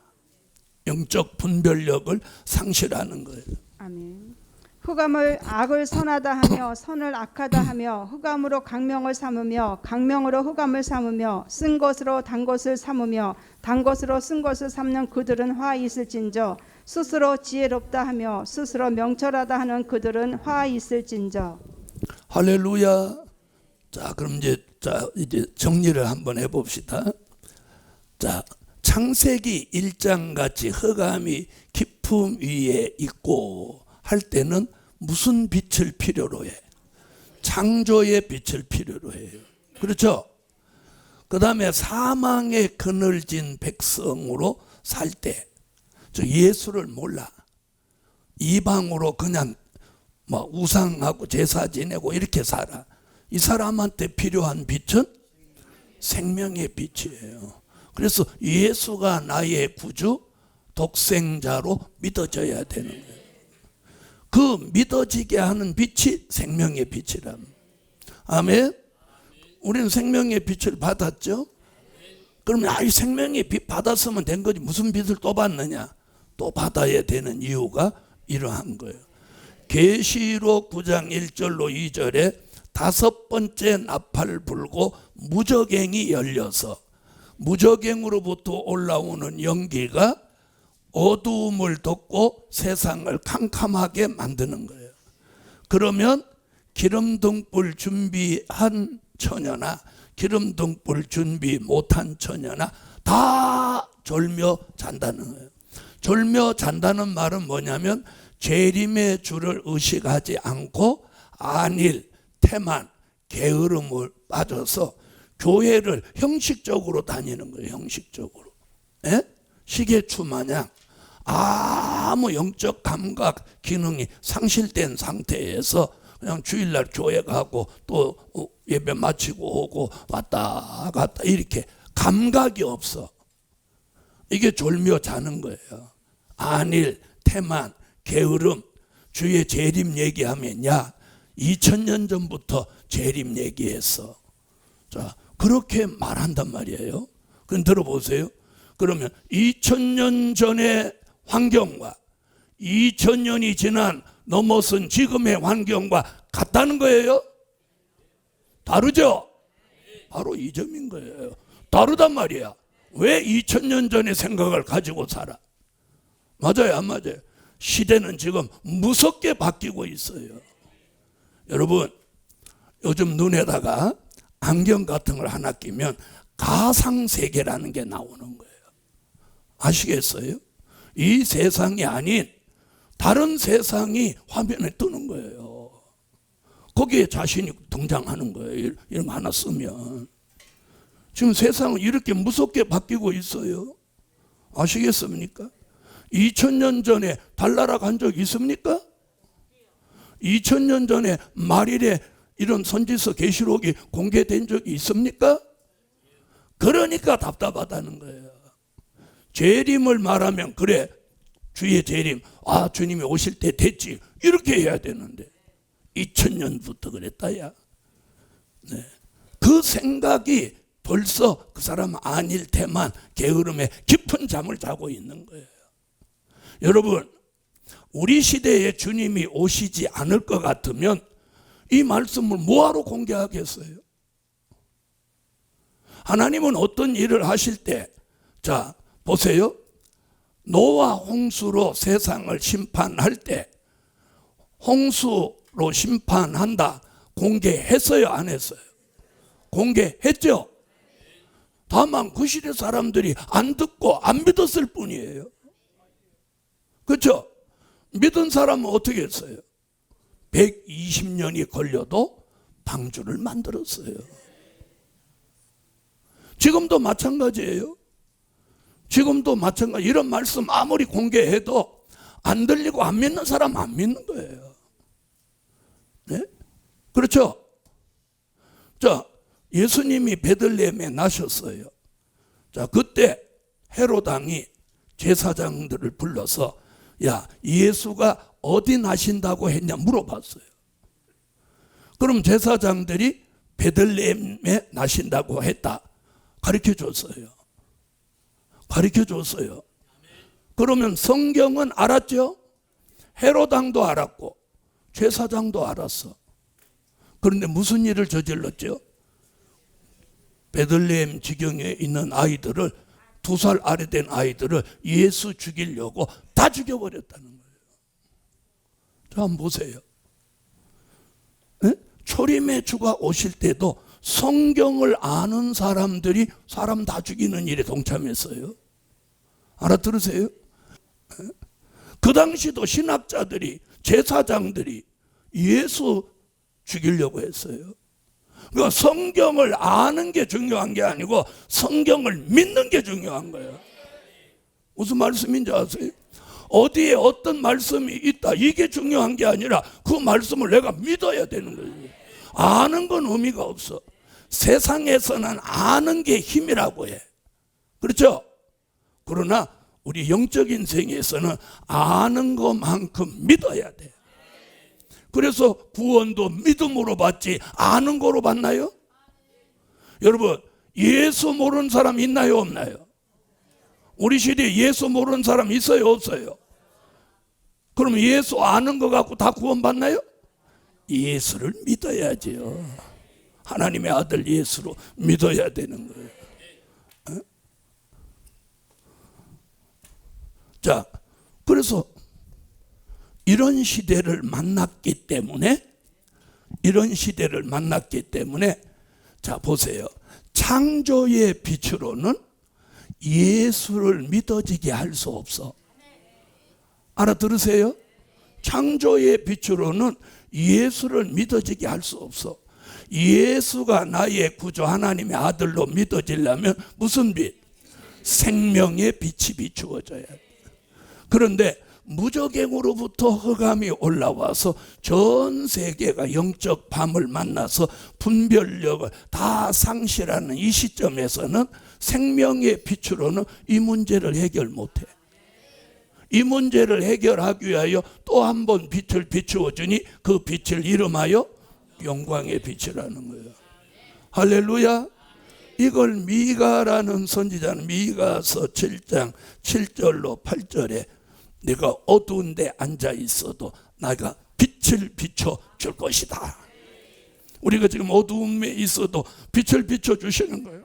영적 분별력을 상실하는 거예요. 아멘. 흑암을 악을 선하다 하며 선을 악하다 하며 흑암으로 강명을 삼으며 강명으로 흑암을 삼으며 쓴 것으로 단 것을 삼으며 단 것으로 쓴 것을 삼는 그들은 화 있을진저. 스스로 지혜롭다 하며 스스로 명철하다 하는 그들은 화 있을진저. 할렐루야. 자, 그럼 이제 정리를 한번 해봅시다. 자, 창세기 1장 같이 흑암이 깊음 위에 있고 할 때는 무슨 빛을 필요로 해? 창조의 빛을 필요로 해요. 그렇죠? 그 다음에 사망에 그늘진 백성으로 살 때, 즉 예수를 몰라. 이방으로 그냥 뭐 우상하고 제사 지내고 이렇게 살아. 이 사람한테 필요한 빛은 생명의 빛이에요. 그래서 예수가 나의 구주, 독생자로 믿어져야 되는 거예요. 그 믿어지게 하는 빛이 생명의 빛이랍니다. 아멘. 우리는 생명의 빛을 받았죠. 그러면 이 생명의 빛 받았으면 된 거지 무슨 빛을 또 받느냐? 또 받아야 되는 이유가 이러한 거예요. 계시록 9장 1절로 2절에 다섯 번째 나팔을 불고 무저갱이 열려서 무저갱으로부터 올라오는 연기가 어두움을 덮고 세상을 캄캄하게 만드는 거예요. 그러면 기름등불 준비한 처녀나 기름등불 준비 못한 처녀나 다 졸며 잔다는 거예요. 졸며 잔다는 말은 뭐냐면 재림의 주를 의식하지 않고 안일, 태만, 게으름을 빠져서 교회를 형식적으로 다니는 거예요. 형식적으로. 예? 시계추 마냥 아무 영적 감각 기능이 상실된 상태에서 그냥 주일날 교회 가고 또 예배 마치고 오고 왔다 갔다 이렇게 감각이 없어. 이게 졸며 자는 거예요. 안일, 태만, 게으름. 주의 재림 얘기하면 야 2000년 전부터 재림 얘기했어. 자, 그렇게 말한단 말이에요. 그럼 들어보세요. 그러면 2000년 전의 환경과 2000년이 지난 넘어선 지금의 환경과 같다는 거예요? 다르죠? 바로 이 점인 거예요. 다르단 말이야. 왜 2000년 전의 생각을 가지고 살아? 맞아요, 안 맞아요? 시대는 지금 무섭게 바뀌고 있어요. 여러분, 요즘 눈에다가 안경 같은 걸 하나 끼면 가상세계라는 게 나오는 거예요. 아시겠어요? 이 세상이 아닌 다른 세상이 화면에 뜨는 거예요. 거기에 자신이 등장하는 거예요. 이런 거 하나 쓰면. 지금 세상은 이렇게 무섭게 바뀌고 있어요. 아시겠습니까? 2000년 전에 달나라 간 적 있습니까? 2000년 전에 말일에 이런 선지서 계시록이 공개된 적이 있습니까? 그러니까 답답하다는 거예요. 재림을 말하면 그래 주의 재림 주님이 오실 때 됐지 이렇게 해야 되는데 2000년부터 그랬다야. 네. 그 생각이 벌써 그 사람 안일 태만 게으름에 깊은 잠을 자고 있는 거예요. 여러분, 우리 시대에 주님이 오시지 않을 것 같으면 이 말씀을 뭐하러 공개하겠어요? 하나님은 어떤 일을 하실 때, 자, 보세요. 노아 홍수로 세상을 심판할 때 홍수로 심판한다 공개했어요, 안 했어요? 공개했죠. 다만 그 시대 사람들이 안 듣고 안 믿었을 뿐이에요. 그렇죠? 믿은 사람은 어떻게 했어요? 120년이 걸려도 방주를 만들었어요. 지금도 마찬가지예요. 지금도 마찬가지. 이런 말씀 아무리 공개해도 안 들리고 안 믿는 사람 안 믿는 거예요. 네? 그렇죠? 자, 예수님이 베들레헴에 나셨어요. 자, 그때 헤롯 왕이 제사장들을 불러서 야, 예수가 어디 나신다고 했냐 물어봤어요. 그럼 제사장들이 베들레헴에 나신다고 했다. 가르쳐 줬어요. 가르쳐 줬어요. 그러면 성경은 알았죠? 헤롯 왕도 알았고 제사장도 알았어. 그런데 무슨 일을 저질렀죠? 베들레헴 지경에 있는 아이들을 2살 아래 된 아이들을 예수 죽이려고 다 죽여버렸다는 거예요. 자, 한번 보세요. 네? 초림의 주가 오실 때도 성경을 아는 사람들이 사람 다 죽이는 일에 동참했어요. 알아들으세요? 네? 그 당시도 신학자들이 제사장들이 예수 죽이려고 했어요. 그러니까 성경을 아는 게 중요한 게 아니고 성경을 믿는 게 중요한 거예요. 무슨 말씀인지 아세요? 어디에 어떤 말씀이 있다 이게 중요한 게 아니라 그 말씀을 내가 믿어야 되는 거예요. 아는 건 의미가 없어. 세상에서는 아는 게 힘이라고 해. 그렇죠? 그러나 우리 영적인 세계에서는 아는 것만큼 믿어야 돼. 그래서 구원도 믿음으로 받지 아는 거로 받나요? 여러분, 예수 모르는 사람 있나요, 없나요? 우리 시대에 예수 모르는 사람 있어요, 없어요? 그럼 예수 아는 거 갖고 다 구원 받나요? 예수를 믿어야죠. 하나님의 아들 예수로 믿어야 되는 거예요. 어? 자, 그래서 이런 시대를 만났기 때문에 자, 보세요. 창조의 빛으로는 예수를 믿어지게 할 수 없어. 알아들으세요? 창조의 빛으로는 예수를 믿어지게 할 수 없어. 예수가 나의 구주 하나님의 아들로 믿어지려면 무슨 빛? 생명의 빛이 비추어져야 돼. 그런데 무저갱으로부터 흑암이 올라와서 전 세계가 영적 밤을 만나서 분별력을 다 상실하는 이 시점에서는 생명의 빛으로는 이 문제를 해결 못해. 이 문제를 해결하기 위하여 또 한 번 빛을 비추어 주니 그 빛을 이름하여 영광의 빛이라는 거예요. 할렐루야. 이걸 미가라는 선지자는 미가서 7장 7절로 8절에 내가 어두운 데 앉아 있어도 내가 빛을 비춰 줄 것이다. 우리가 지금 어두움에 있어도 빛을 비춰 주시는 거예요.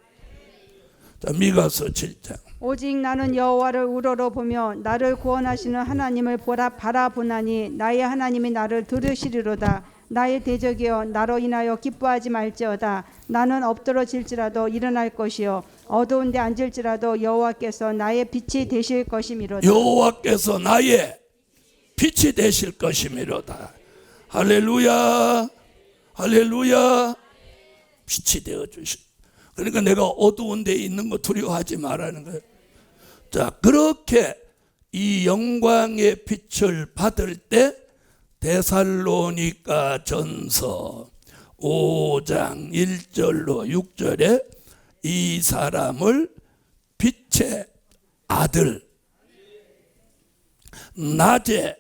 자, 미가서 7장. 오직 나는 여호와를 우러러 보며 나를 구원하시는 하나님을 바라보나니 나의 하나님이 나를 들으시리로다. 나의 대적이여 나로 인하여 기뻐하지 말지어다. 나는 엎드러질지라도 일어날 것이요 어두운 데 앉을지라도 여호와께서 나의 빛이 되실 것이미로다. 여호와께서 나의 빛이 되실 것이미로다. 할렐루야. 할렐루야. 빛이 되어 주시. 그러니까 내가 어두운 데 있는 거 두려워하지 말라는 거예요. 자, 그렇게 이 영광의 빛을 받을 때 데살로니가 전서 5장 1절로 6절에 이 사람을 빛의 아들, 낮의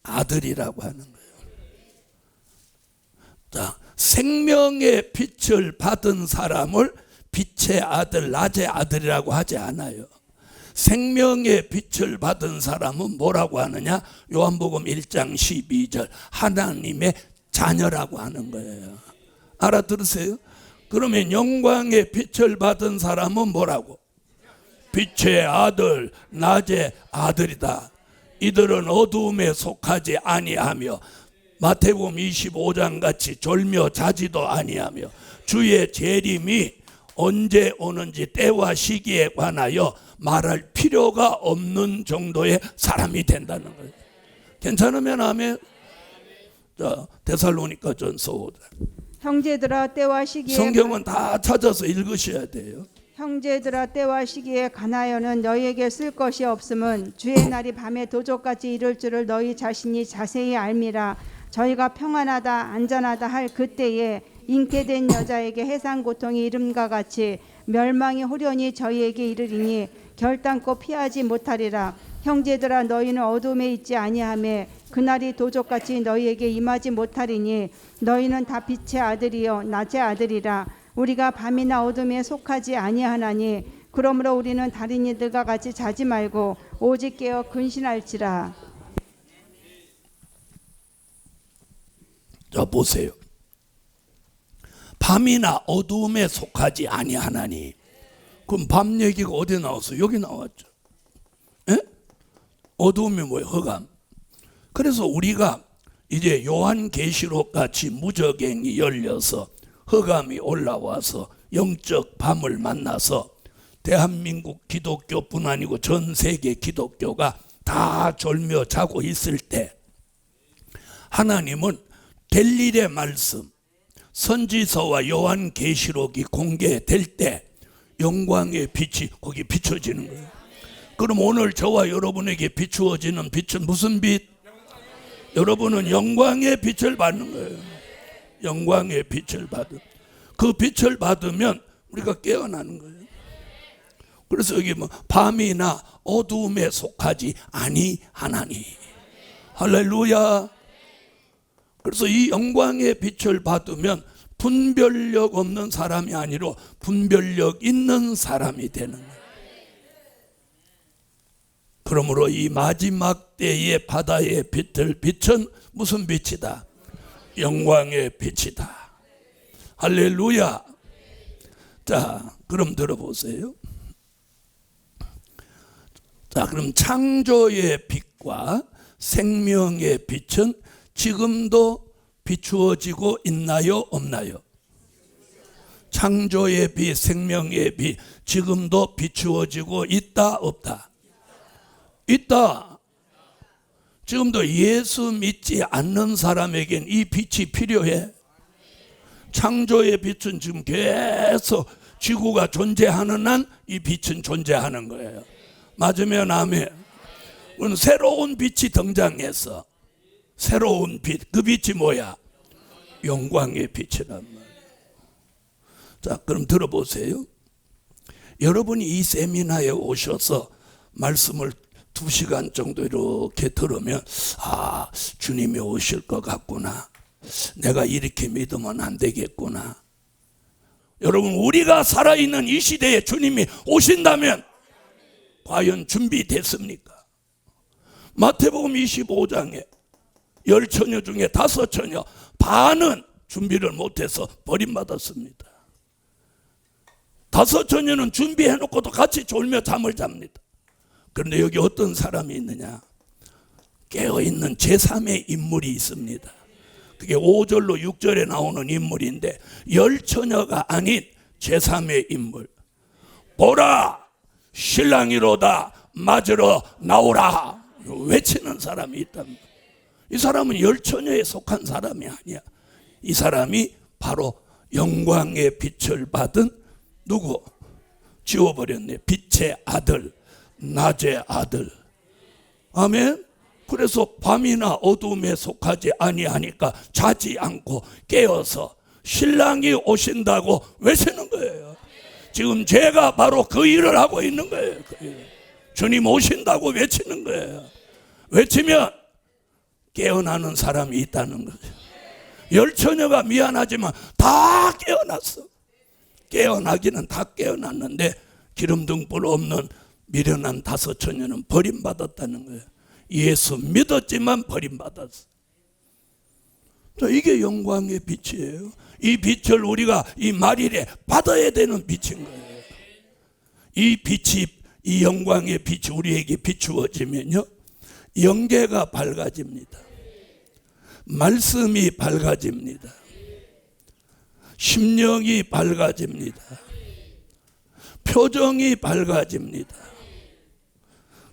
아들이라고 하는 거예요. 자, 생명의 빛을 받은 사람을 빛의 아들, 낮의 아들이라고 하지 않아요. 생명의 빛을 받은 사람은 뭐라고 하느냐? 요한복음 1장 12절 하나님의 자녀라고 하는 거예요. 알아들으세요? 그러면 영광의 빛을 받은 사람은 뭐라고? 빛의 아들, 낮의 아들이다. 이들은 어두움에 속하지 아니하며 마태복음 25장 같이 졸며 자지도 아니하며 주의 재림이 언제 오는지 때와 시기에 관하여 말할 필요가 없는 정도의 사람이 된다는 거예요. 괜찮으면 아멘. 자, 데살로니가 전서 5장. 형제들아 때와 시기에 성경은 다 찾아서 읽으셔야 돼요. 형제들아 때와 시기에 관하여는 너희에게 쓸 것이 없음은 주의 날이 밤에 도적같이 이를 줄을 너희 자신이 자세히 알미라. 저희가 평안하다 안전하다 할 그때에 잉태된 여자에게 해산 고통이 이름과 같이 멸망이 호련히 저희에게 이르리니 결단코 피하지 못하리라. 형제들아 너희는 어둠에 있지 아니하며 그날이 도적같이 너희에게 임하지 못하리니 너희는 다 빛의 아들이요 낮의 아들이라. 우리가 밤이나 어둠에 속하지 아니하나니 그러므로 우리는 다른 이들과 같이 자지 말고 오직 깨어 근신할지라. 자, 보세요. 밤이나 어두움에 속하지 아니하나니. 그럼 밤 얘기가 어디 나왔어요? 여기 나왔죠. 에? 어두움이 뭐예요? 흑암. 그래서 우리가 이제 요한계시록 같이 무저갱이 열려서 흑암이 올라와서 영적 밤을 만나서 대한민국 기독교뿐 아니고 전 세계 기독교가 다 졸며 자고 있을 때 하나님은 될 일의 말씀 선지서와 요한계시록이 공개될 때 영광의 빛이 거기 비춰지는 거예요. 그럼 오늘 저와 여러분에게 비추어지는 빛은 무슨 빛? 여러분은 영광의 빛을 받는 거예요. 영광의 빛을 받은 그 빛을 받으면 우리가 깨어나는 거예요. 그래서 여기 뭐 밤이나 어두움에 속하지 아니하나니. 할렐루야. 그래서 이 영광의 빛을 받으면 분별력 없는 사람이 아니라 분별력 있는 사람이 되는 거예요. 그러므로 이 마지막 때의 바다의 빛을 빛은 무슨 빛이다? 영광의 빛이다. 할렐루야. 자, 그럼 들어보세요. 자, 그럼 창조의 빛과 생명의 빛은 지금도 비추어지고 있나요? 없나요? 창조의 빛, 생명의 빛 지금도 비추어지고 있다? 없다? 있다. 지금도 예수 믿지 않는 사람에겐 이 빛이 필요해. 창조의 빛은 지금 계속 지구가 존재하는 한 이 빛은 존재하는 거예요. 맞으면 아멘. 새로운 빛이 등장했어. 새로운 빛. 그 빛이 뭐야? 영광의 빛이란 말이에요. 자, 그럼 들어보세요. 여러분이 이 세미나에 오셔서 말씀을 2시간 정도 이렇게 들으면 아, 주님이 오실 것 같구나. 내가 이렇게 믿으면 안 되겠구나. 여러분, 우리가 살아있는 이 시대에 주님이 오신다면 과연 준비됐습니까? 마태복음 25장에 10처녀 중에 5처녀 반은 준비를 못해서 버림받았습니다. 5처녀는 준비해놓고도 같이 졸며 잠을 잡니다. 그런데 여기 어떤 사람이 있느냐? 깨어있는 제3의 인물이 있습니다. 그게 5절로 6절에 나오는 인물인데 10처녀가 아닌 제3의 인물. 보라, 신랑이로다, 맞으러 나오라 외치는 사람이 있답니다. 이 사람은 10처녀에 속한 사람이 아니야. 이 사람이 바로 영광의 빛을 받은 누구? 지워버렸네. 빛의 아들, 낮의 아들. 아멘. 그래서 밤이나 어둠에 속하지 아니하니까 자지 않고 깨어서 신랑이 오신다고 외치는 거예요. 지금 제가 바로 그 일을 하고 있는 거예요. 주님 오신다고 외치는 거예요. 외치면 깨어나는 사람이 있다는 거죠. 10처녀가 미안하지만 다 깨어났어. 깨어나기는 다 깨어났는데 기름등불 없는 미련한 5처녀는 버림받았다는 거예요. 예수 믿었지만 버림받았어. 이게 영광의 빛이에요. 이 빛을 우리가 이 말일에 받아야 되는 빛인 거예요. 이 빛이 이 영광의 빛이 우리에게 비추어지면요, 영계가 밝아집니다. 말씀이 밝아집니다. 심령이 밝아집니다. 표정이 밝아집니다.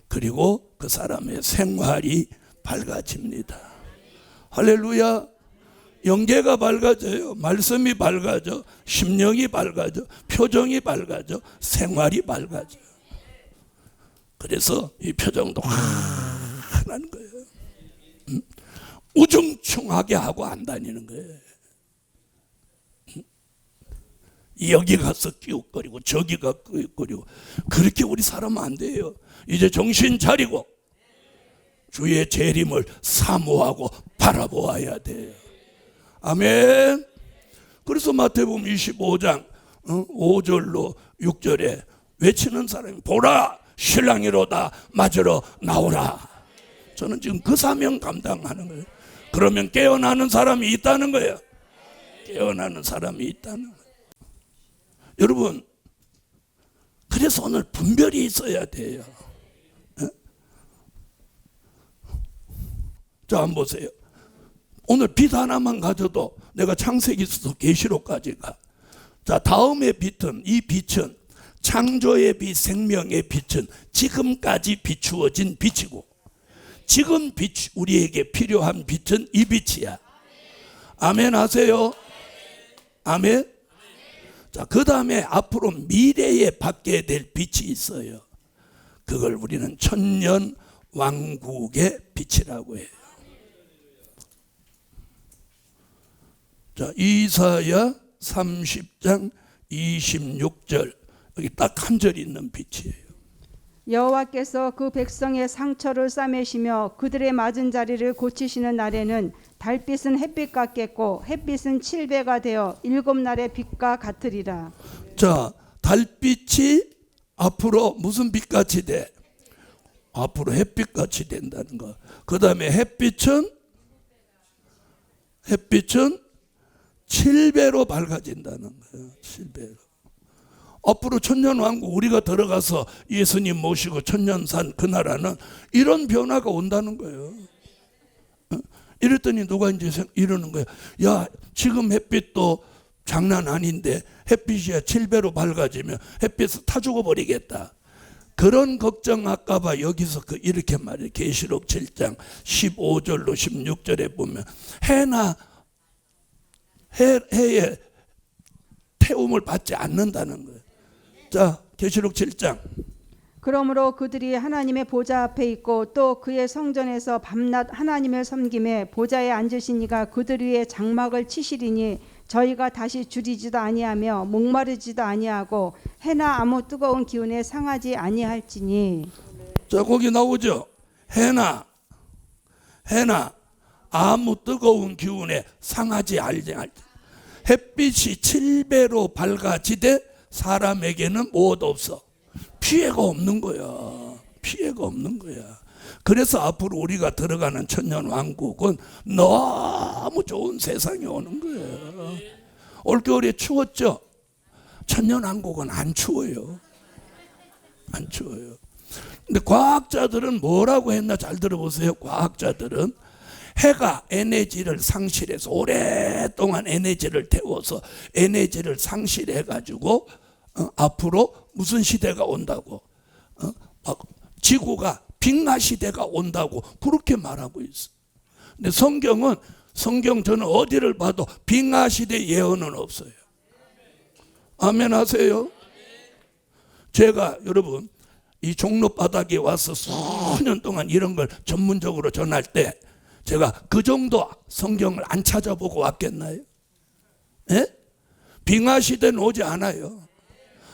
그리고 그 사람의 생활이 밝아집니다. 할렐루야. 영계가 밝아져요. 말씀이 밝아져. 심령이 밝아져. 표정이 밝아져. 생활이 밝아져. 그래서 이 표정도 환한 거예요. 우중충하게 하고 안 다니는 거예요. 여기 가서 끼웃거리고 저기 가서 끼웃거리고 그렇게 우리 사람은 안 돼요. 이제 정신 차리고 주의 재림을 사모하고 바라보아야 돼요. 아멘. 그래서 마태복음 25장 5절로 6절에 외치는 사람이 보라 신랑이로다 맞으러 나오라. 저는 지금 그 사명 감당하는 거예요. 그러면 깨어나는 사람이 있다는 거예요. 깨어나는 사람이 있다는 거예요. 여러분, 그래서 오늘 분별이 있어야 돼요. 자, 한번 보세요. 오늘 빛 하나만 가져도 내가 창세기부터 계시록까지 가. 자, 다음의 빛은, 이 빛은 창조의 빛, 생명의 빛은 지금까지 비추어진 빛이고, 지금 빛, 우리에게 필요한 빛은 이 빛이야. 아멘 하세요. 아멘. 자, 그 다음에 앞으로 미래에 받게 될 빛이 있어요. 그걸 우리는 천년 왕국의 빛이라고 해요. 자, 이사야 30장 26절, 여기 딱 한 절 있는 빛이에요. 여호와께서 그 백성의 상처를 싸매시며 그들의 맞은 자리를 고치시는 날에는 달빛은 햇빛 같겠고 햇빛은 7배가 되어 7날의 빛과 같으리라. 자, 달빛이 앞으로 무슨 빛같이 돼? 앞으로 햇빛같이 된다는 거. 그 다음에 햇빛은 7배로 밝아진다는 거예요. 7배로. 앞으로 천년왕국 우리가 들어가서 예수님 모시고 천년산 그 나라는 이런 변화가 온다는 거예요. 이랬더니 누가 이제 이러는 거예요. 야, 지금 햇빛도 장난 아닌데 햇빛이 7배로 밝아지면 햇빛을 타 죽어버리겠다. 그런 걱정할까 봐 여기서 이렇게 말해요. 계시록 7장 15절로 16절에 보면 해의 태움을 받지 않는다는 거예요. 자, 계시록 7장. 그러므로 그들이 하나님의 보좌 앞에 있고 또 그의 성전에서 밤낮 하나님을 섬김에 보좌에 앉으신 이가 그들 위에 장막을 치시리니 저희가 다시 줄이지도 아니하며 목마르지도 아니하고 해나 아무 뜨거운 기운에 상하지 아니할지니. 자, 거기 나오죠. 해나 아무 뜨거운 기운에 상하지 아니할지. 햇빛이 7배로 밝아지되 사람에게는 무엇 없어. 피해가 없는 거야. 피해가 없는 거야. 그래서 앞으로 우리가 들어가는 천년왕국은 너무 좋은 세상이 오는 거예요. 올겨울에 추웠죠? 천년왕국은 안 추워요. 안 추워요. 근데 과학자들은 뭐라고 했나 잘 들어보세요. 과학자들은 해가 에너지를 상실해서 오랫동안 에너지를 태워서 에너지를 상실해가지고 앞으로 무슨 시대가 온다고, 지구가 빙하 시대가 온다고 그렇게 말하고 있어. 근데 성경 저는 어디를 봐도 빙하 시대 예언은 없어요. 아멘 하세요. 제가 여러분 이 종로 바닥에 와서 수년 동안 이런 걸 전문적으로 전할 때 제가 그 정도 성경을 안 찾아보고 왔겠나요? 예? 빙하 시대는 오지 않아요.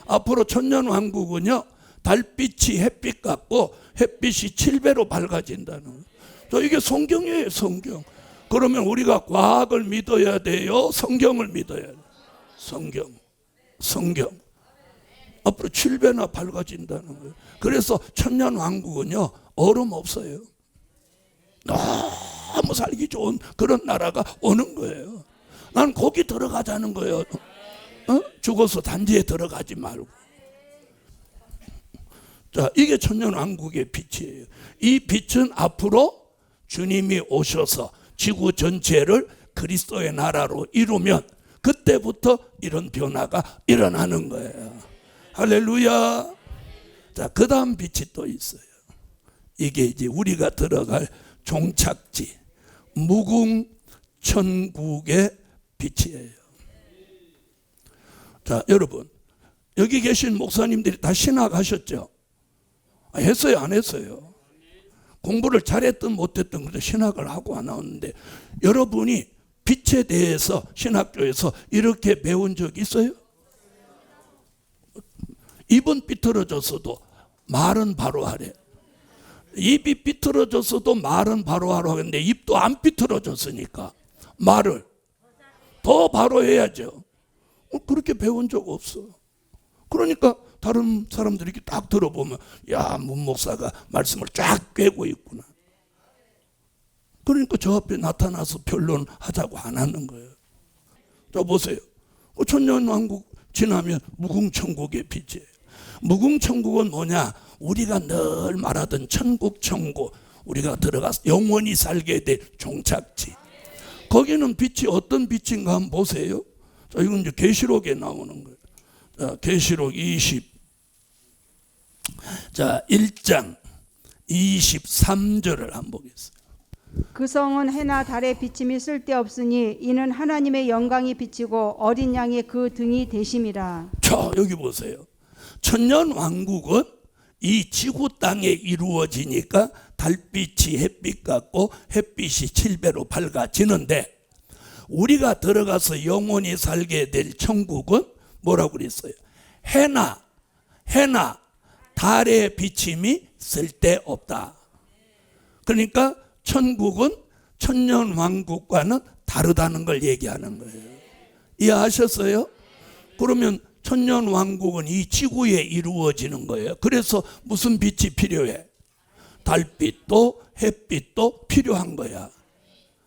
앞으로 천년왕국은요, 달빛이 햇빛 같고 햇빛이 7배로 밝아진다는 거예요. 이게 성경이에요. 성경. 그러면 우리가 과학을 믿어야 돼요? 성경을 믿어야 돼요? 성경. 앞으로 7배나 밝아진다는 거예요. 그래서 천년왕국은요, 얼음 없어요. 너무 살기 좋은 그런 나라가 오는 거예요. 난 거기 들어가자는 거예요. 죽어서 단지에 들어가지 말고. 자, 이게 천년왕국의 빛이에요. 이 빛은 앞으로 주님이 오셔서 지구 전체를 그리스도의 나라로 이루면 그때부터 이런 변화가 일어나는 거예요. 할렐루야. 자, 그 다음 빛이 또 있어요. 이게 이제 우리가 들어갈 종착지, 무궁천국의 빛이에요. 자, 여러분, 여기 계신 목사님들이 다 신학하셨죠? 했어요, 안 했어요? 공부를 잘했든 못했든 그래도 신학을 하고 안 나왔는데, 여러분이 빛에 대해서 신학교에서 이렇게 배운 적 있어요? 입은 삐뚤어졌어도 말은 바로 하래. 입이 삐뚤어졌어도 말은 바로 하라고 하는데 입도 안 삐뚤어졌으니까 말을 더 바로 해야죠. 그렇게 배운 적 없어. 그러니까 다른 사람들이 이렇게 딱 들어보면 야, 문 목사가 말씀을 쫙 꿰고 있구나. 그러니까 저 앞에 나타나서 변론하자고 안 하는 거예요. 자, 보세요. 천년왕국 지나면 무궁천국의 빛이에요. 무궁천국은 뭐냐? 우리가 늘 말하던 천국, 천국, 우리가 들어가서 영원히 살게 될 종착지. 거기는 빛이 어떤 빛인가 한번 보세요. 자, 이건 이제 계시록에 나오는 거예요. 자, 계시록 1장 23절을 한번 보겠습니다. 그 성은 해나 달의 비침이 쓸데없으니 이는 하나님의 영광이 비치고 어린 양의 그 등이 되심이라. 자, 여기 보세요. 천년왕국은 이 지구 땅에 이루어지니까 달빛이 햇빛 같고 햇빛이 7배로 밝아지는데, 우리가 들어가서 영원히 살게 될 천국은 뭐라고 그랬어요? 해나 달의 비침이 쓸데없다. 그러니까 천국은 천년왕국과는 다르다는 걸 얘기하는 거예요. 이해하셨어요? 그러면 천년왕국은 이 지구에 이루어지는 거예요. 그래서 무슨 빛이 필요해? 달빛도 햇빛도 필요한 거야.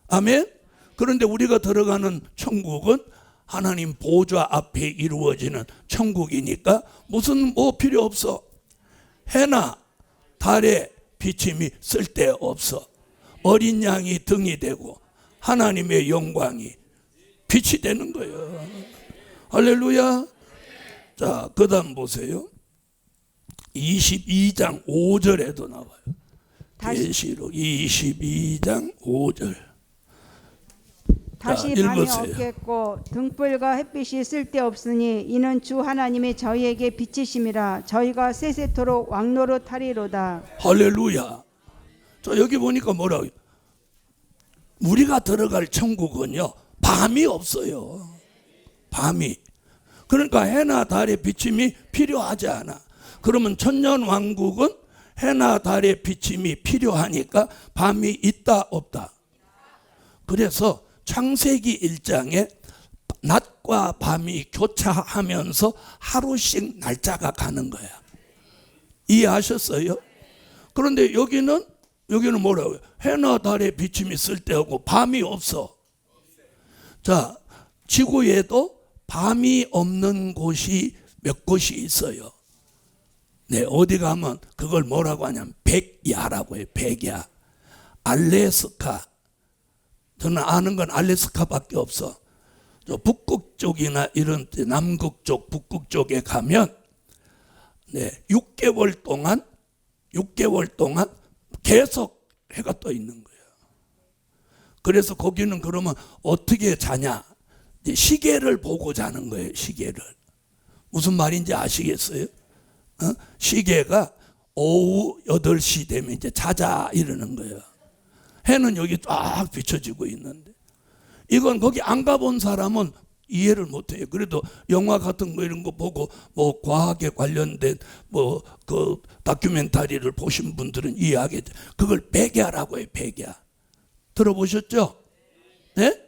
아멘? 그런데 우리가 들어가는 천국은 하나님 보좌 앞에 이루어지는 천국이니까 무슨 필요 없어. 해나 달의 비침이 쓸데없어. 어린 양이 등이 되고 하나님의 영광이 빛이 되는 거예요. 할렐루야. 자, 그 다음 보세요. 22장 5절에도 나와요. 계시록 22장 5절. 다시 자, 밤이 읽으세요. 없겠고 등불과 햇빛이 쓸데없으니 이는 주 하나님이 저희에게 빛이심이라. 저희가 세세토록 왕노릇 하리로다. 할렐루야. 자, 여기 보니까 뭐라고? 우리가 들어갈 천국은요, 밤이 없어요. 밤이. 그러니까 해나 달의 비침이 필요하지 않아. 그러면 천년왕국은 해나 달의 비침이 필요하니까 밤이 있다 없다. 그래서 창세기 1장에 낮과 밤이 교차하면서 하루씩 날짜가 가는 거야. 이해하셨어요? 그런데 여기는 뭐라고요? 해나 달의 비침이 쓸데없고 밤이 없어. 자, 지구에도 밤이 없는 곳이 몇 곳이 있어요. 네, 어디 가면 그걸 뭐라고 하냐면 백야라고 해요. 백야. 알래스카. 저는 아는 건 알래스카밖에 없어. 저 북극 쪽이나 이런 남극 쪽, 북극 쪽에 가면 6개월 동안 계속 해가 떠 있는 거예요. 그래서 거기는 그러면 어떻게 자냐? 시계를 보고 자는 거예요. 시계를. 무슨 말인지 아시겠어요? 시계가 오후 8시 되면 이제 자자 이러는 거예요. 해는 여기 딱 비춰지고 있는데, 이건 거기 안 가본 사람은 이해를 못해요. 그래도 영화 같은 거 이런 거 보고 뭐 과학에 관련된 뭐 그 다큐멘터리를 보신 분들은 이해하겠죠. 그걸 백야라고 해요. 백야. 들어보셨죠? 네?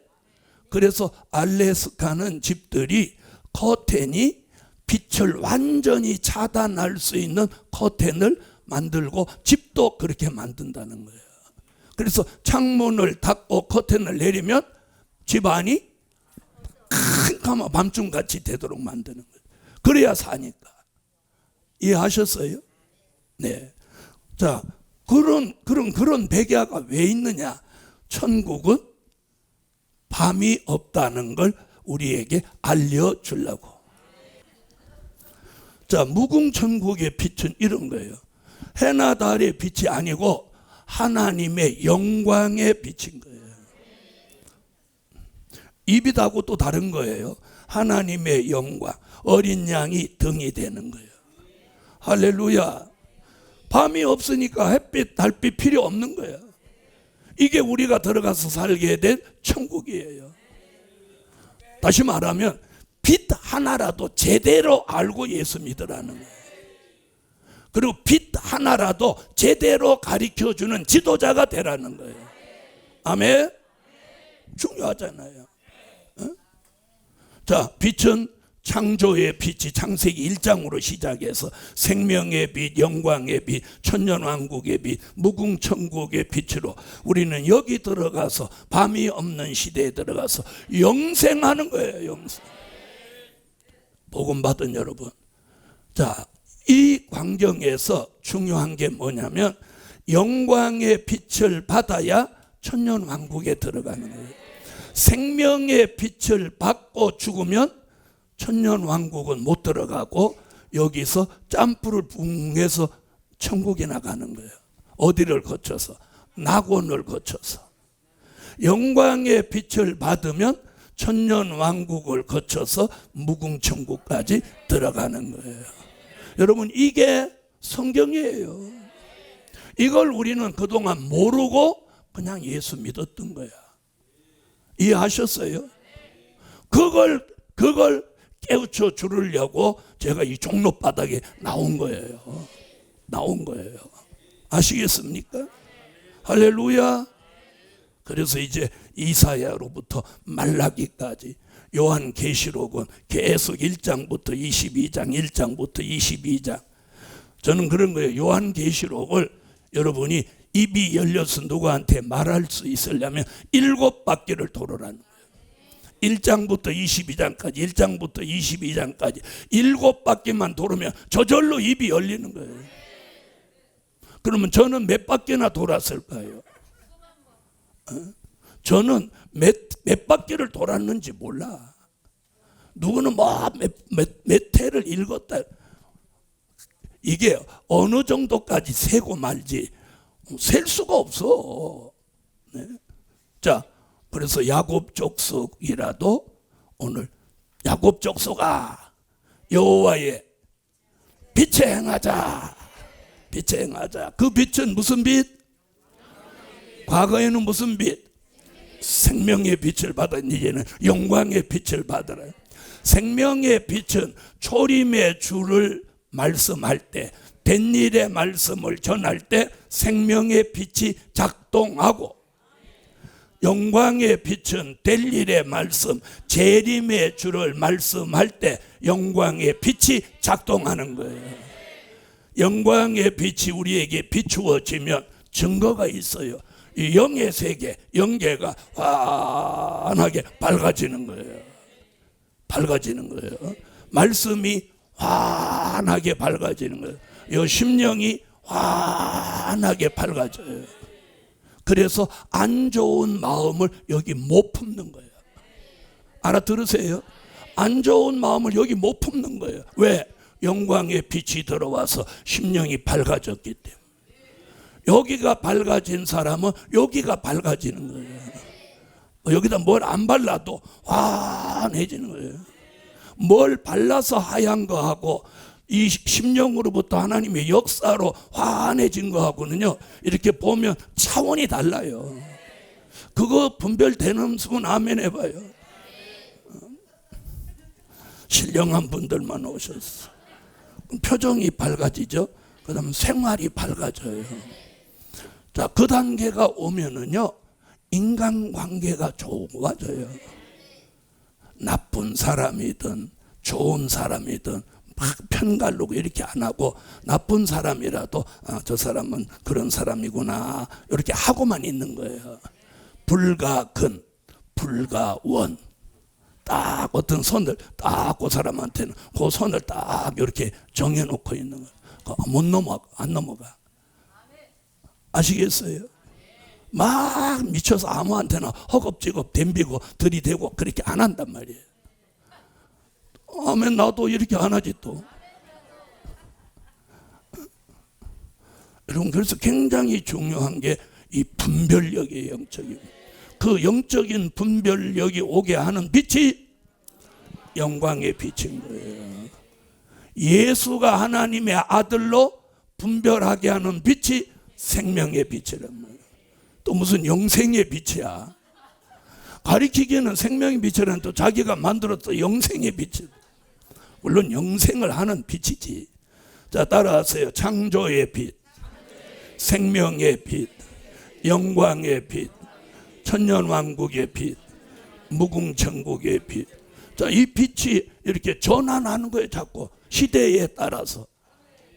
그래서 알래스카는 집들이 커튼이 빛을 완전히 차단할 수 있는 커튼을 만들고 집도 그렇게 만든다는 거예요. 그래서 창문을 닫고 커튼을 내리면 집안이 캄캄한 밤중같이 되도록 만드는 거예요. 그래야 사니까. 이해하셨어요? 네. 자, 그런 백야가 왜 있느냐? 천국은 밤이 없다는 걸 우리에게 알려주려고. 자, 무궁천국의 빛은 이런 거예요. 해나 달의 빛이 아니고 하나님의 영광의 빛인 거예요. 이빛하고 또 다른 거예요. 하나님의 영광, 어린 양이 등이 되는 거예요. 할렐루야. 밤이 없으니까 햇빛, 달빛 필요 없는 거예요. 이게 우리가 들어가서 살게 된 천국이에요. 다시 말하면 빛 하나라도 제대로 알고 예수 믿으라는 거예요. 그리고 빛 하나라도 제대로 가르쳐주는 지도자가 되라는 거예요. 아멘? 중요하잖아요. 자, 빛은 창조의 빛이 창세기 1장으로 시작해서 생명의 빛, 영광의 빛, 천년왕국의 빛, 무궁천국의 빛으로 우리는 여기 들어가서 밤이 없는 시대에 들어가서 영생하는 거예요. 영생. 복음 받은 여러분, 자, 이 광경에서 중요한 게 뭐냐면 영광의 빛을 받아야 천년왕국에 들어가는 거예요. 생명의 빛을 받고 죽으면 천년왕국은 못 들어가고 여기서 짬불을 붕 해서 천국에 나가는 거예요. 어디를 거쳐서? 낙원을 거쳐서. 영광의 빛을 받으면 천년왕국을 거쳐서 무궁천국까지 들어가는 거예요. 여러분, 이게 성경이에요. 이걸 우리는 그동안 모르고 그냥 예수 믿었던 거야. 이해하셨어요? 그걸 깨우쳐 주려고 제가 이 종로바닥에 나온 거예요. 나온 거예요. 아시겠습니까? 할렐루야. 그래서 이제 이사야로부터 말라기까지 요한계시록은 계속 1장부터 22장, 1장부터 22장. 저는 그런 거예요. 요한계시록을 여러분이 입이 열려서 누구한테 말할 수 있으려면 7바퀴를 돌으라는 거예요. 1장부터 22장까지, 1장부터 22장까지 7바퀴만 돌으면 저절로 입이 열리는 거예요. 그러면 저는 몇 바퀴나 돌았을까요? 저는 몇 바퀴를 돌았는지 몰라. 누구는 몇 회를 읽었다. 이게 어느 정도까지 세고 말지 셀 수가 없어. 네. 자, 그래서 야곱 족속이라도 오늘 야곱 족속아 여호와의 빛에 행하자. 빛에 행하자. 그 빛은 무슨 빛? 과거에는 무슨 빛? 생명의 빛을 받은 이제는 영광의 빛을 받으라. 생명의 빛은 초림의 주를 말씀할 때, 된 일의 말씀을 전할 때 생명의 빛이 작동하고, 영광의 빛은 될 일의 말씀, 재림의 주를 말씀할 때 영광의 빛이 작동하는 거예요. 영광의 빛이 우리에게 비추어지면 증거가 있어요. 이 영의 세계, 영계가 환하게 밝아지는 거예요. 밝아지는 거예요. 말씀이 환하게 밝아지는 거예요. 이 심령이 환하게 밝아져요. 그래서 안 좋은 마음을 여기 못 품는 거예요. 알아들으세요? 안 좋은 마음을 여기 못 품는 거예요. 왜? 영광의 빛이 들어와서 심령이 밝아졌기 때문에. 여기가 밝아진 사람은 여기가 밝아지는 거예요. 여기다 뭘 안 발라도 환해지는 거예요. 뭘 발라서 하얀 거하고 이 심령으로부터 하나님의 역사로 환해진 거하고는요, 이렇게 보면 차원이 달라요. 그거 분별되는 분은 아멘 해봐요. 신령한 분들만 오셨어. 표정이 밝아지죠. 그 다음 생활이 밝아져요. 자, 그 단계가 오면은요, 인간관계가 좋아져요. 나쁜 사람이든 좋은 사람이든 막 편가르고 이렇게 안 하고, 나쁜 사람이라도 저 사람은 그런 사람이구나 이렇게 하고만 있는 거예요. 불가근, 불가원. 딱 어떤 선을 딱 그 사람한테는 그 선을 딱 이렇게 정해놓고 있는 거예요. 못 넘어가, 안 넘어가. 아시겠어요? 막 미쳐서 아무한테나 허겁지겁 덤비고 들이대고 그렇게 안 한단 말이에요. 아멘. 나도 이렇게 안 하지 또. 여러분, 그래서 굉장히 중요한 게 이 분별력이에요. 영적인. 그 영적인 분별력이 오게 하는 빛이 영광의 빛인 거예요. 예수가 하나님의 아들로 분별하게 하는 빛이 생명의 빛이란 말이에요. 또 무슨 영생의 빛이야. 가리키기에는 생명의 빛이라는 또 자기가 만들었던 영생의 빛이, 물론 영생을 하는 빛이지. 자, 따라하세요. 창조의 빛, 생명의 빛, 영광의 빛, 천년왕국의 빛, 무궁천국의 빛. 자, 이 빛이 이렇게 전환하는 거예요. 자꾸 시대에 따라서.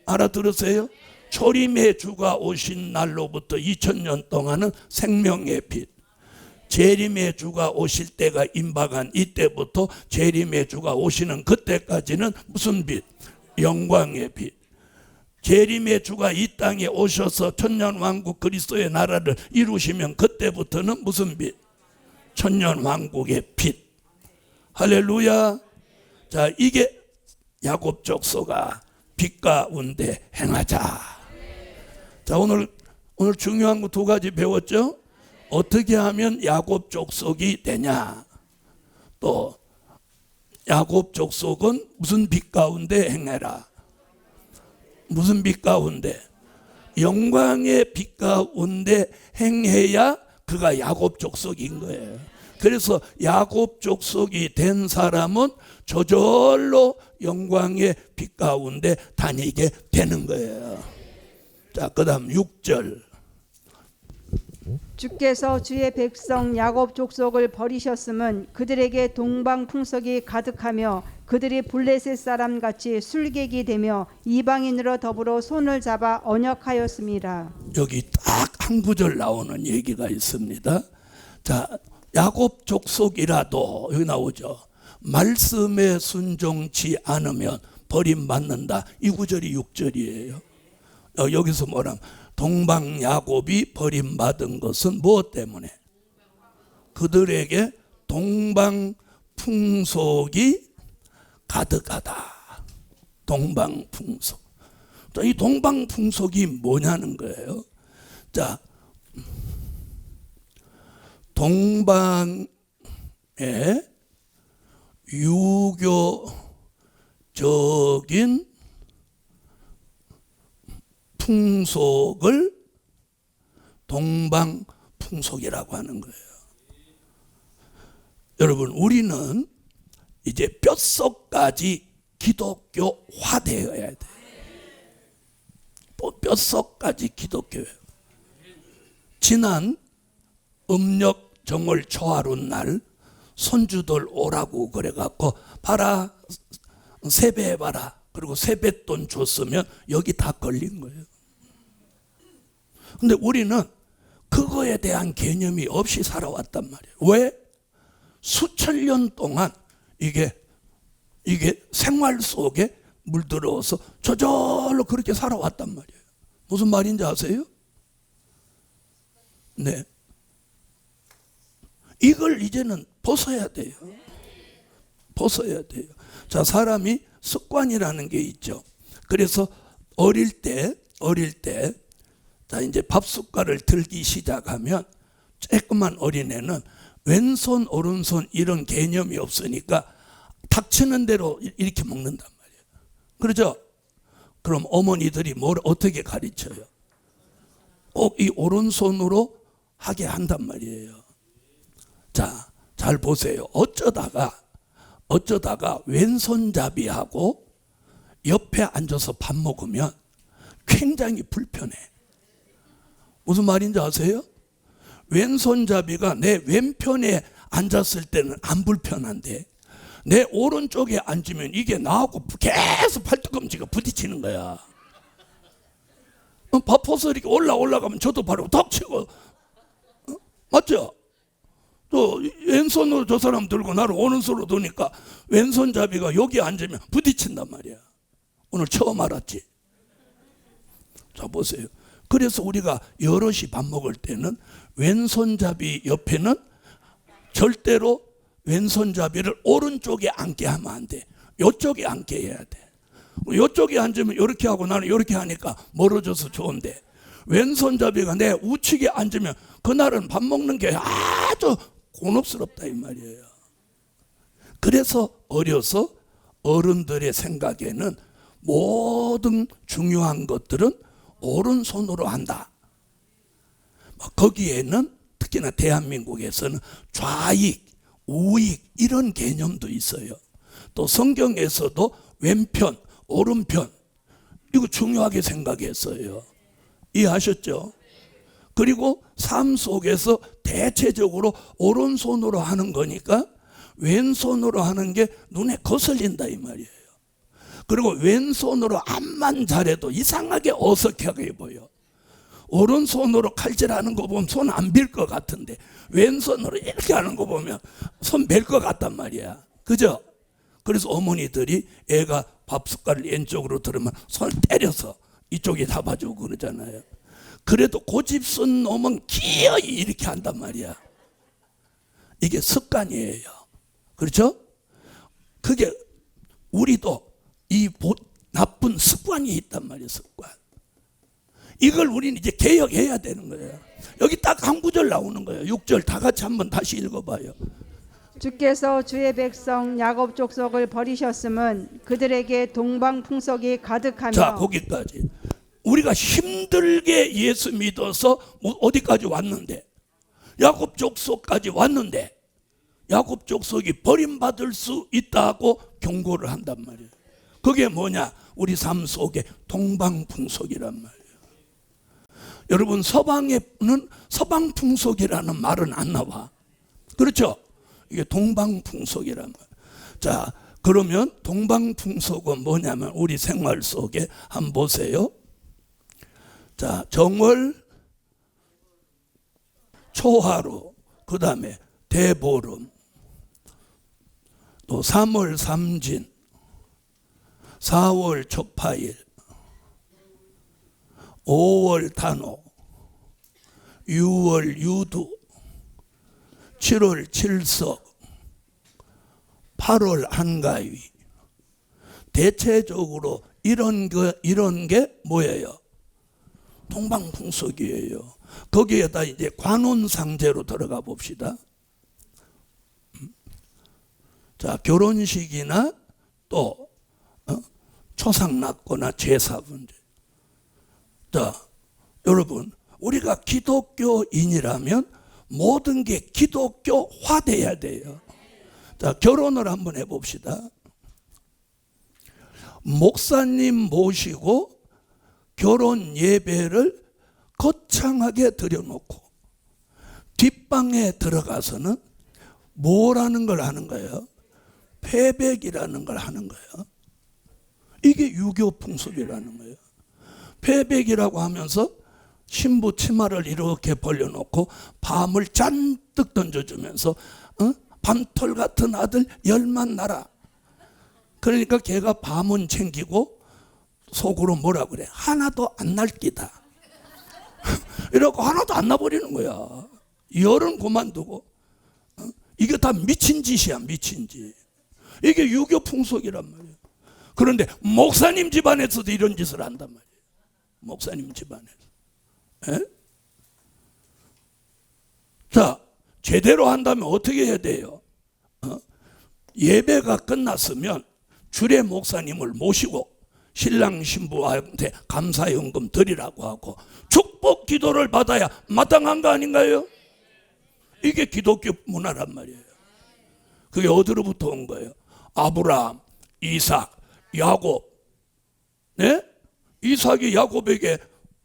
알아들으세요? 초림의 주가 오신 날로부터 2000년 동안은 생명의 빛, 재림의 주가 오실 때가 임박한 이때부터 재림의 주가 오시는 그때까지는 무슨 빛? 영광의 빛. 재림의 주가 이 땅에 오셔서 천년왕국 그리스도의 나라를 이루시면 그때부터는 무슨 빛? 천년왕국의 빛. 할렐루야. 자, 이게 야곱 족소가 빛 가운데 행하자. 자, 오늘 중요한 거 두 가지 배웠죠? 어떻게 하면 야곱 족속이 되냐? 또 야곱 족속은 무슨 빛 가운데 행해라? 무슨 빛 가운데? 영광의 빛 가운데 행해야 그가 야곱 족속인 거예요. 그래서 야곱 족속이 된 사람은 저절로 영광의 빛 가운데 다니게 되는 거예요. 자, 그다음 6절. 주께서 주의 백성 야곱 족속을 버리셨음은 그들에게 동방풍석이 가득하며 그들이 블레셋 사람 같이 술객이 되며 이방인으로 더불어 손을 잡아 언약하였습니다. 여기 딱 한 구절 나오는 얘기가 있습니다. 자, 야곱 족속이라도 여기 나오죠. 말씀에 순종치 않으면 버림받는다. 이 구절이 6절이에요. 여기서 뭐라면 동방 야곱이 버림받은 것은 무엇 때문에? 그들에게 동방 풍속이 가득하다. 동방 풍속. 이 동방 풍속이 뭐냐는 거예요. 자, 동방의 유교적인 풍속을 동방 풍속이라고 하는 거예요. 여러분, 우리는 이제 뼛속까지 기독교화 되어야 돼. 뼛속까지 기독교예요. 지난 음력 정월 초하룻 날 손주들 오라고 그래갖고 봐라, 세배해봐라. 그리고 세뱃돈 줬으면 여기 다 걸린 거예요. 근데 우리는 그거에 대한 개념이 없이 살아왔단 말이에요. 왜? 수천 년 동안 이게 생활 속에 물들어서 저절로 그렇게 살아왔단 말이에요. 무슨 말인지 아세요? 네. 이걸 이제는 벗어야 돼요. 벗어야 돼요. 자, 사람이 습관이라는 게 있죠. 그래서 어릴 때, 자, 이제 밥 숟갈을 들기 시작하면 조그만 어린애는 왼손, 오른손 이런 개념이 없으니까 닥치는 대로 이렇게 먹는단 말이에요. 그렇죠? 그럼 어머니들이 뭘 어떻게 가르쳐요? 꼭 이 오른손으로 하게 한단 말이에요. 자, 잘 보세요. 어쩌다가 왼손잡이하고 옆에 앉아서 밥 먹으면 굉장히 불편해. 무슨 말인지 아세요? 왼손잡이가 내 왼편에 앉았을 때는 안 불편한데 내 오른쪽에 앉으면 이게 나하고 계속 팔뚝꿈치가 부딪히는 거야. 밥솥을 이렇게 올라가면 저도 바로 턱 치고, 맞죠? 또 왼손으로 저 사람 들고 나를 오른손으로 드니까 왼손잡이가 여기 앉으면 부딪힌단 말이야. 오늘 처음 알았지? 자 보세요. 그래서 우리가 여럿이 밥 먹을 때는 왼손잡이 옆에는 절대로 왼손잡이를 오른쪽에 앉게 하면 안 돼. 이쪽에 앉게 해야 돼. 이쪽에 앉으면 이렇게 하고 나는 이렇게 하니까 멀어져서 좋은데, 왼손잡이가 내 우측에 앉으면 그날은 밥 먹는 게 아주 곤혹스럽다 이 말이에요. 그래서 어려서 어른들의 생각에는 모든 중요한 것들은 오른손으로 한다. 거기에는 특히나 대한민국에서는 좌익, 우익 이런 개념도 있어요. 또 성경에서도 왼편, 오른편 이거 중요하게 생각했어요. 이해하셨죠? 그리고 삶 속에서 대체적으로 오른손으로 하는 거니까 왼손으로 하는 게 눈에 거슬린다 이 말이에요. 그리고 왼손으로 암만 잘해도 이상하게 어색하게 보여. 오른손으로 칼질하는 거 보면 손 안 빌 것 같은데 왼손으로 이렇게 하는 거 보면 손 벨 것 같단 말이야. 그죠? 그래서 어머니들이 애가 밥 숟갈을 왼쪽으로 들으면 손을 때려서 이쪽에 잡아주고 그러잖아요. 그래도 고집 쓴 놈은 기어이 이렇게 한단 말이야. 이게 습관이에요. 그렇죠? 그게 우리도 이 나쁜 습관이 있단 말이에요. 습관. 이걸 우리는 이제 개혁해야 되는 거예요. 여기 딱 한 구절 나오는 거예요. 6절 다 같이 한번 다시 읽어봐요. 주께서 주의 백성 야곱 족속을 버리셨음은 그들에게 동방풍속이 가득하며. 자, 거기까지. 우리가 힘들게 예수 믿어서 어디까지 왔는데, 야곱 족속까지 왔는데 야곱 족속이 버림받을 수 있다고 경고를 한단 말이에요. 그게 뭐냐? 우리 삶 속에 동방풍속이란 말이에요. 여러분, 서방에는 서방풍속이라는 말은 안 나와. 그렇죠? 이게 동방풍속이란 말. 자, 그러면 동방풍속은 뭐냐면 우리 생활 속에 한번 보세요. 자, 정월, 초하루, 그 다음에 대보름, 또 3월 삼진, 4월 초파일, 5월 단오, 6월 유두, 7월 칠석, 8월 한가위. 대체적으로 이런 게 뭐예요? 동방풍속이에요. 거기에다 이제 관운상제로 들어가 봅시다. 자, 결혼식이나 또 초상 낳거나 제사 문제. 자, 여러분, 우리가 기독교인이라면 모든 게 기독교화돼야 돼요. 자, 결혼을 한번 해봅시다. 목사님 모시고 결혼 예배를 거창하게 드려놓고 뒷방에 들어가서는 뭐라는 걸 하는 거예요? 패백이라는 걸 하는 거예요. 이게 유교 풍습이라는 거예요. 패백이라고 하면서 신부 치마를 이렇게 벌려놓고 밤을 잔뜩 던져주면서 밤톨 같은 아들 열만 나라. 그러니까 걔가 밤은 챙기고 속으로 뭐라 그래? 하나도 안 날기다. 이러고 하나도 안 나버리는 거야. 열은 그만두고. 이게 다 미친 짓이야, 미친 짓. 이게 유교 풍속이란 말이에요. 그런데 목사님 집안에서도 이런 짓을 한단 말이에요. 목사님 집안에서. 에? 자, 제대로 한다면 어떻게 해야 돼요? 예배가 끝났으면 주례 목사님을 모시고 신랑 신부한테 감사연금 드리라고 하고 축복 기도를 받아야 마땅한 거 아닌가요? 이게 기독교 문화란 말이에요. 그게 어디로부터 온 거예요? 아브라함, 이삭, 야곱. 네? 이삭이 야곱에게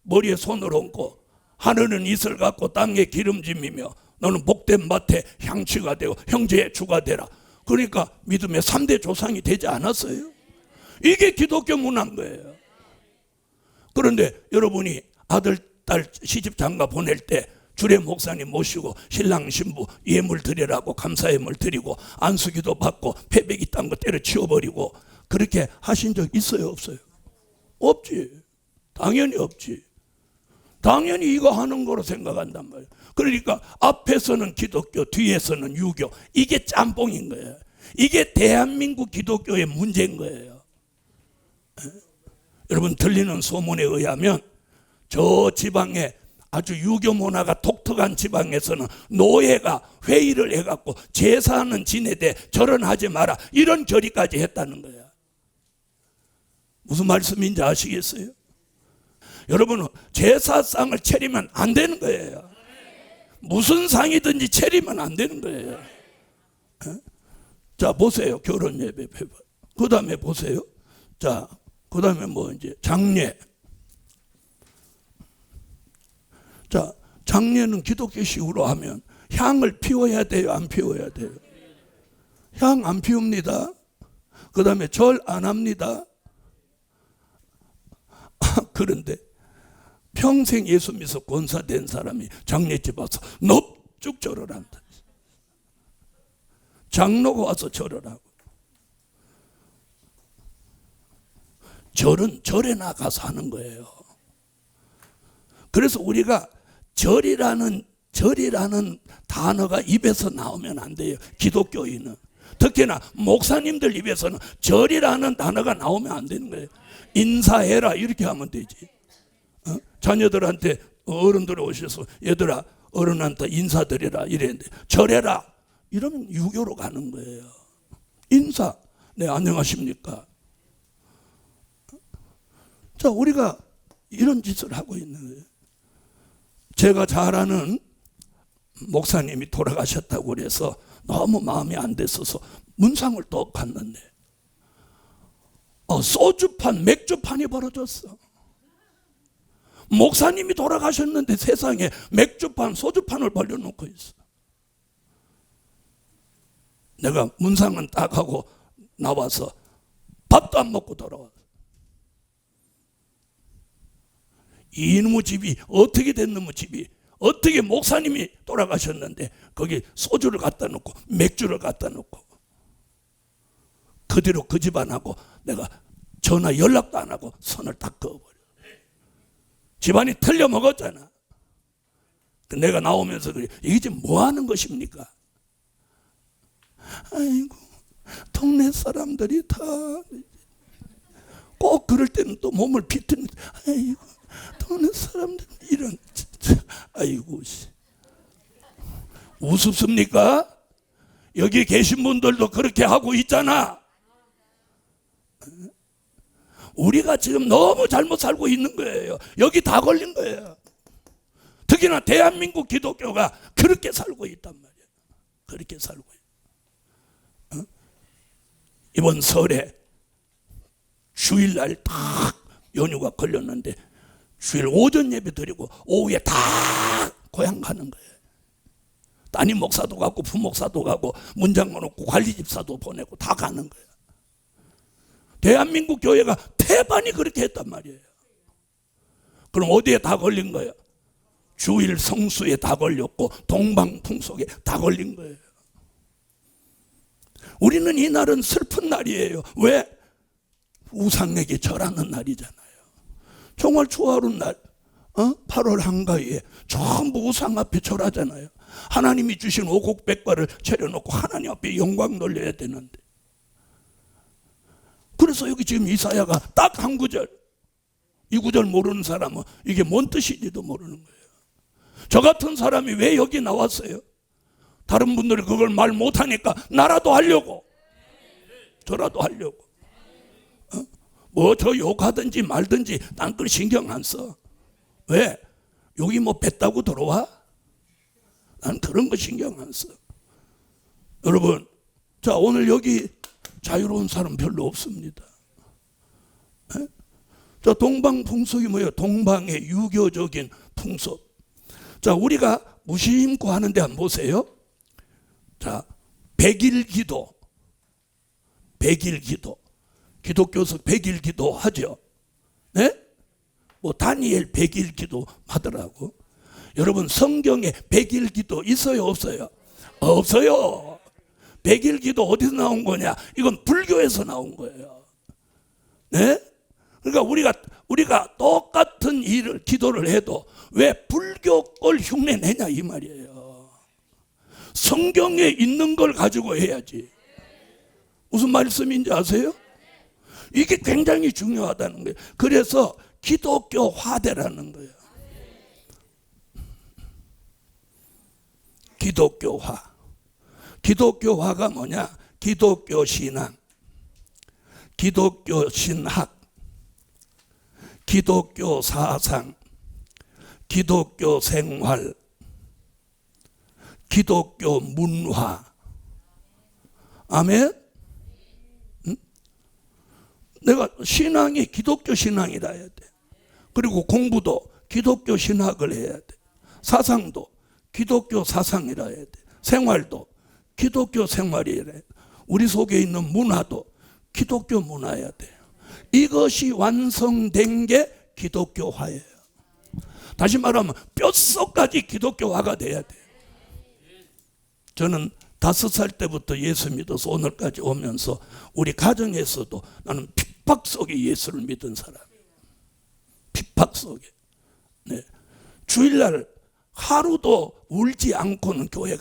머리에 손을 얹고 하늘은 이슬 같고 땅에 기름짐이며 너는 복된 밭에 향취가 되고 형제의 주가 되라. 그러니까 믿음의 3대 조상이 되지 않았어요? 이게 기독교 문화인 거예요. 그런데 여러분이 아들, 딸 시집 장가 보낼 때 주례 목사님 모시고 신랑 신부 예물 드리라고 감사예물 드리고 안수기도 받고 패배기 딴 거 때려 치워버리고 그렇게 하신 적 있어요, 없어요? 없지. 당연히 없지. 당연히 이거 하는 거로 생각한단 말이에요. 그러니까 앞에서는 기독교, 뒤에서는 유교. 이게 짬뽕인 거예요. 이게 대한민국 기독교의 문제인 거예요. 여러분, 들리는 소문에 의하면 저 지방에 아주 유교 문화가 독특한 지방에서는 노예가 회의를 해갖고 제사는 지내되 절은 하지 마라, 이런 결의까지 했다는 거야. 무슨 말씀인지 아시겠어요? 여러분, 제사상을 차리면 안 되는 거예요. 무슨 상이든지 차리면 안 되는 거예요. 자, 보세요. 결혼 예배. 그 다음에 보세요. 자, 그 다음에 뭐 이제 장례. 자, 장례는 기독교식으로 하면 향을 피워야 돼요, 안 피워야 돼요? 향 안 피웁니다. 그 다음에 절 안 합니다. 그런데 평생 예수 믿어 권사 된 사람이 장례집 와서 넙죽 절을 한다. 장로가 와서 절을 하고. 절은 절에 나가서 하는 거예요. 그래서 우리가 절이라는 단어가 입에서 나오면 안 돼요. 기독교인은. 특히나 목사님들 입에서는 절이라는 단어가 나오면 안 되는 거예요. 인사해라 이렇게 하면 되지. 자녀들한테 어른들 오셔서 얘들아 어른한테 인사드리라 이랬는데 절해라 이러면 유교로 가는 거예요. 인사, 네 안녕하십니까. 자, 우리가 이런 짓을 하고 있는 거예요. 제가 잘 아는 목사님이 돌아가셨다고 그래서 너무 마음이 안 됐어서 문상을 또 갔는데 소주판, 맥주판이 벌어졌어. 목사님이 돌아가셨는데 세상에 맥주판, 소주판을 벌려놓고 있어. 내가 문상은 딱 하고 나와서 밥도 안 먹고 돌아왔어. 이놈의 집이 어떻게 된 놈의 집이 어떻게 목사님이 돌아가셨는데 거기 소주를 갖다 놓고 맥주를 갖다 놓고 그대로 그 집안하고 내가 전화 연락도 안 하고 선을 딱 그어버려. 집안이 틀려 먹었잖아. 내가 나오면서 그래, 이게 지금 뭐 하는 것입니까? 아이고, 동네 사람들이 다 꼭 그럴 때는 또 몸을 비트는, 아이고, 동네 사람들 이런, 아이고, 우습습니까? 여기 계신 분들도 그렇게 하고 있잖아. 우리가 지금 너무 잘못 살고 있는 거예요. 여기 다 걸린 거예요. 특히나 대한민국 기독교가 그렇게 살고 있단 말이에요. 그렇게 살고 있어요. 이번 설에 주일날 딱 연휴가 걸렸는데 주일 오전 예배 드리고 오후에 다 고향 가는 거예요. 담임 목사도 가고 부목사도 가고 문장관 없고 관리집사도 보내고 다 가는 거예요. 대한민국 교회가 태반이 그렇게 했단 말이에요. 그럼 어디에 다 걸린 거예요? 주일 성수에 다 걸렸고 동방풍속에 다 걸린 거예요. 우리는 이 날은 슬픈 날이에요. 왜? 우상에게 절하는 날이잖아요. 정말 좋아하는 날, 8월 한가위에 전부 우상 앞에 절하잖아요. 하나님이 주신 오곡백과를 차려놓고 하나님 앞에 영광 돌려야 되는데. 그래서 여기 지금 이사야가 딱 한 구절, 이 구절 모르는 사람은 이게 뭔 뜻인지도 모르는 거예요. 저 같은 사람이 왜 여기 나왔어요? 다른 분들이 그걸 말 못하니까 나라도 하려고, 저라도 하려고. 뭐 저 욕하든지 말든지 난 그걸 신경 안 써. 왜? 여기 뭐 뱉다고 들어와? 난 그런 거 신경 안 써. 여러분, 자 오늘 여기 자유로운 사람 별로 없습니다. 에? 자, 동방풍속이 뭐예요? 동방의 유교적인 풍속. 자, 우리가 무심코 하는데 한번 보세요. 자, 백일기도. 기독교에서 백일기도 하죠. 네? 뭐 다니엘 백일기도 하더라고. 여러분, 성경에 백일기도 있어요, 없어요? 없어요. 백일기도 어디서 나온 거냐? 이건 불교에서 나온 거예요. 네? 그러니까 우리가 우리가 똑같은 일을 기도를 해도 왜 불교 걸 흉내내냐 이 말이에요. 성경에 있는 걸 가지고 해야지. 무슨 말씀인지 아세요? 이게 굉장히 중요하다는 거예요. 그래서 기독교 화대라는 거예요. 기독교화. 기독교화가 뭐냐? 기독교 신앙, 기독교 신학, 기독교 사상, 기독교 생활, 기독교 문화. 아멘? 응? 내가 신앙이 기독교 신앙이라 해야 돼. 그리고 공부도 기독교 신학을 해야 돼. 사상도 기독교 사상이라 해야 돼. 생활도 기독교 생활이라 해야 돼. 우리 속에 있는 문화도 기독교 문화여야 돼요. 이것이 완성된 게 기독교화예요. 다시 말하면 뼛속까지 기독교화가 돼야 돼요. 저는 5살 때부터 예수 믿어서 오늘까지 오면서 우리 가정에서도 나는 핍박 속에 예수를 믿은 사람이에요. 핍박 속에. 네. 주일날 하루도 울지 않고는 교회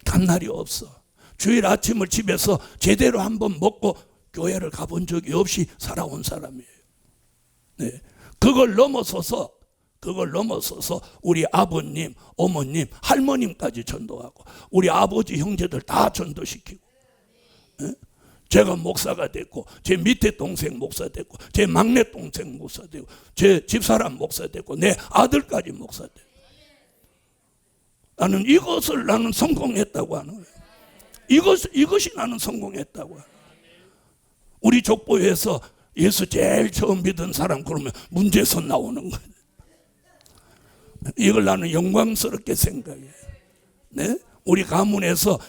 간 날이 없어. 주일 아침을 집에서 제대로 한번 먹고 교회를 가본 적이 없이 살아온 사람이에요. 네. 그걸 넘어서서 우리 아버님, 어머님, 할머님까지 전도하고 우리 아버지 형제들 다 전도시키고, 네? 제가 목사가 됐고 제 밑에 동생 목사 됐고 제 막내 동생 목사 되고 제 집사람 목사 됐고 내 아들까지 목사 되고, 나는 이것을 나는 성공했다고 하는 거예요. 이것이 나는 성공했다고 하는 거예요. 우리 족보에서 예수 제일 처음 믿은 사람 그러면 문제선 나오는 거예요. 이걸 나는 영광스럽게 생각해요. 네? 우리 가문에서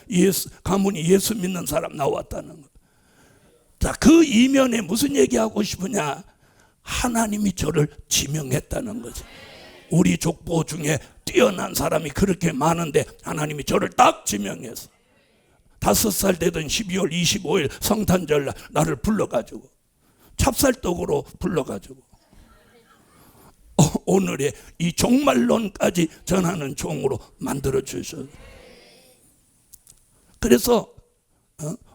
가문이 예수 믿는 사람 나왔다는 거. 자, 그 이면에 무슨 얘기하고 싶으냐? 하나님이 저를 지명했다는 거지. 우리 족보 중에 뛰어난 사람이 그렇게 많은데 하나님이 저를 딱 지명해서 5살 되던 12월 25일 성탄절 날 나를 불러가지고 찹쌀떡으로 불러가지고 오늘의 이 종말론까지 전하는 종으로 만들어주셔서, 그래서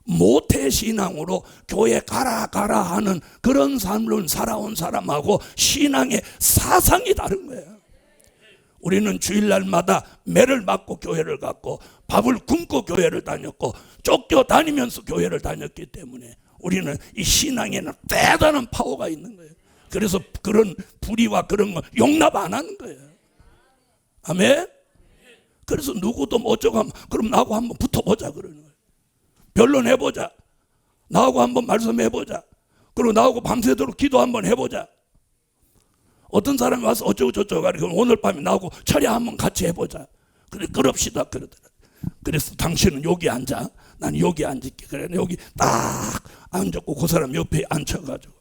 모태신앙으로 교회 가라 하는 그런 삶을 살아온 사람하고 신앙의 사상이 다른 거예요. 우리는 주일날마다 매를 맞고 교회를 갔고 밥을 굶고 교회를 다녔고 쫓겨다니면서 교회를 다녔기 때문에 우리는 이 신앙에는 대단한 파워가 있는 거예요. 그래서 그런 불의와 그런 거 용납 안 하는 거예요. 아멘? 그래서 누구도 뭐 어쩌고 하면 그럼 나하고 한번 붙어보자 그러는 거예요. 변론해보자. 나하고 한번 말씀해보자. 그리고 나하고 밤새도록 기도 한번 해보자. 어떤 사람이 와서 어쩌고 저쩌고 하니까 오늘 밤에 나하고 철야 한번 같이 해보자. 그래 그럽시다 그러더라. 그래서 당신은 여기 앉아. 난 여기 앉을게. 그래 여기 딱 앉았고 그 사람 옆에 앉혀가지고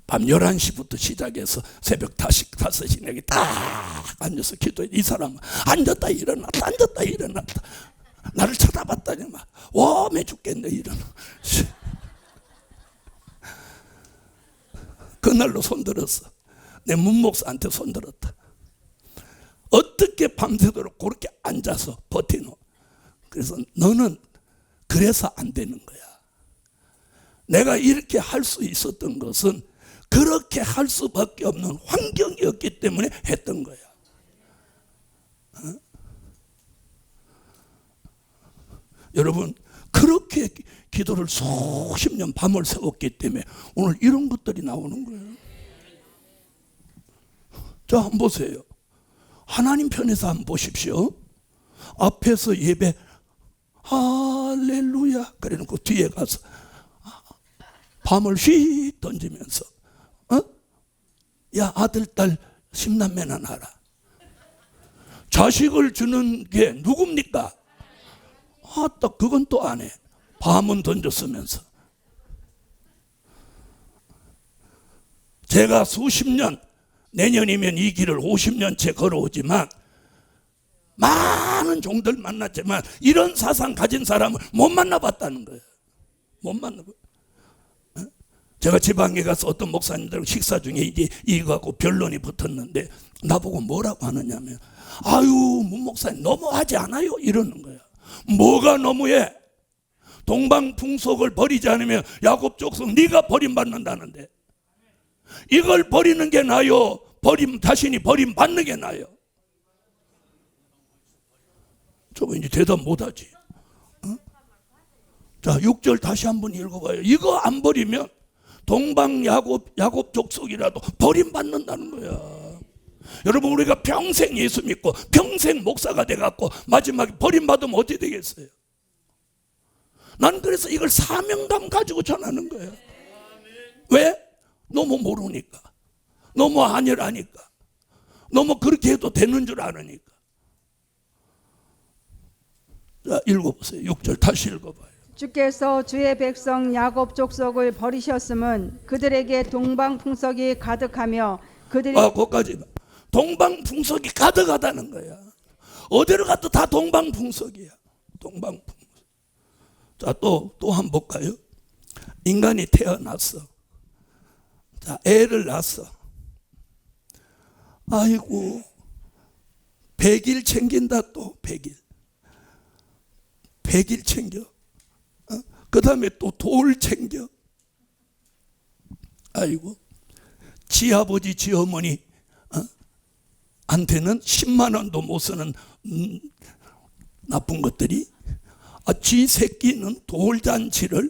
밤 11시부터 시작해서 새벽 5시 내게 딱 앉아서 기도해. 이 사람은 앉았다 일어났다 앉았다 일어났다 나를 쳐다봤다니 막 웜해 죽겠네 일어나. 그날로 손들었어. 내 문목사한테 손들었다. 어떻게 밤새도록 그렇게 앉아서 버티노? 그래서 너는 그래서 안 되는 거야. 내가 이렇게 할 수 있었던 것은 그렇게 할 수밖에 없는 환경이었기 때문에 했던 거야. 여러분 그렇게 기도를 수십 년 밤을 새웠기 때문에 오늘 이런 것들이 나오는 거예요. 자, 한번 보세요. 하나님 편에서 한번 보십시오. 앞에서 예배 할렐루야 그래놓고 뒤에 가서 밤을 휙 던지면서 야 아들 딸 10남매나 낳아라. 자식을 주는 게 누굽니까? 또 그건 또 안 해. 밤은 던졌으면서. 제가 수십 년, 내년이면 이 길을 50년째 걸어오지만 많은 종들 만났지만 이런 사상 가진 사람을 못 만나봤다는 거예요. 못 만나봤. 제가 지방에 가서 어떤 목사님들하고 식사 중에 이제 이거하고 변론이 붙었는데 나보고 뭐라고 하느냐면, 아유 문 목사님 너무하지 않아요? 이러는 거야. 뭐가 너무해? 동방풍속을 버리지 않으면 야곱 족속 네가 버림받는다는데, 이걸 버리는 게 나요? 자신이 버림받는 게 나요? 저거 이제 대답 못하지. 자, 6절 다시 한번 읽어봐요. 이거 안 버리면 동방 야곱 족속이라도 버림받는다는 거야. 여러분, 우리가 평생 예수 믿고 평생 목사가 돼갖고 마지막에 버림받으면 어떻게 되겠어요? 난 그래서 이걸 사명감 가지고 전하는 거예요. 왜? 너무 모르니까, 너무 안일하니까, 너무 그렇게 해도 되는 줄 아니까. 자, 읽어보세요. 6절 다시 읽어봐요. 주께서 주의 백성 야곱 족속을 버리셨음은 그들에게 동방풍석이 가득하며 그들이 거기까지. 동방풍석이 가득하다는 거야. 어디를 가도 다 동방풍석이야. 동방풍석. 자, 또 한 번 볼까요? 인간이 태어났어. 자, 애를 낳았어. 아이고, 100일 챙긴다. 또 100일 챙겨. 그 다음에 또 돌 챙겨. 아이고, 지아버지 지어머니 한테는 10만 원도 못 쓰는 나쁜 것들이, 지 새끼는 돌잔치를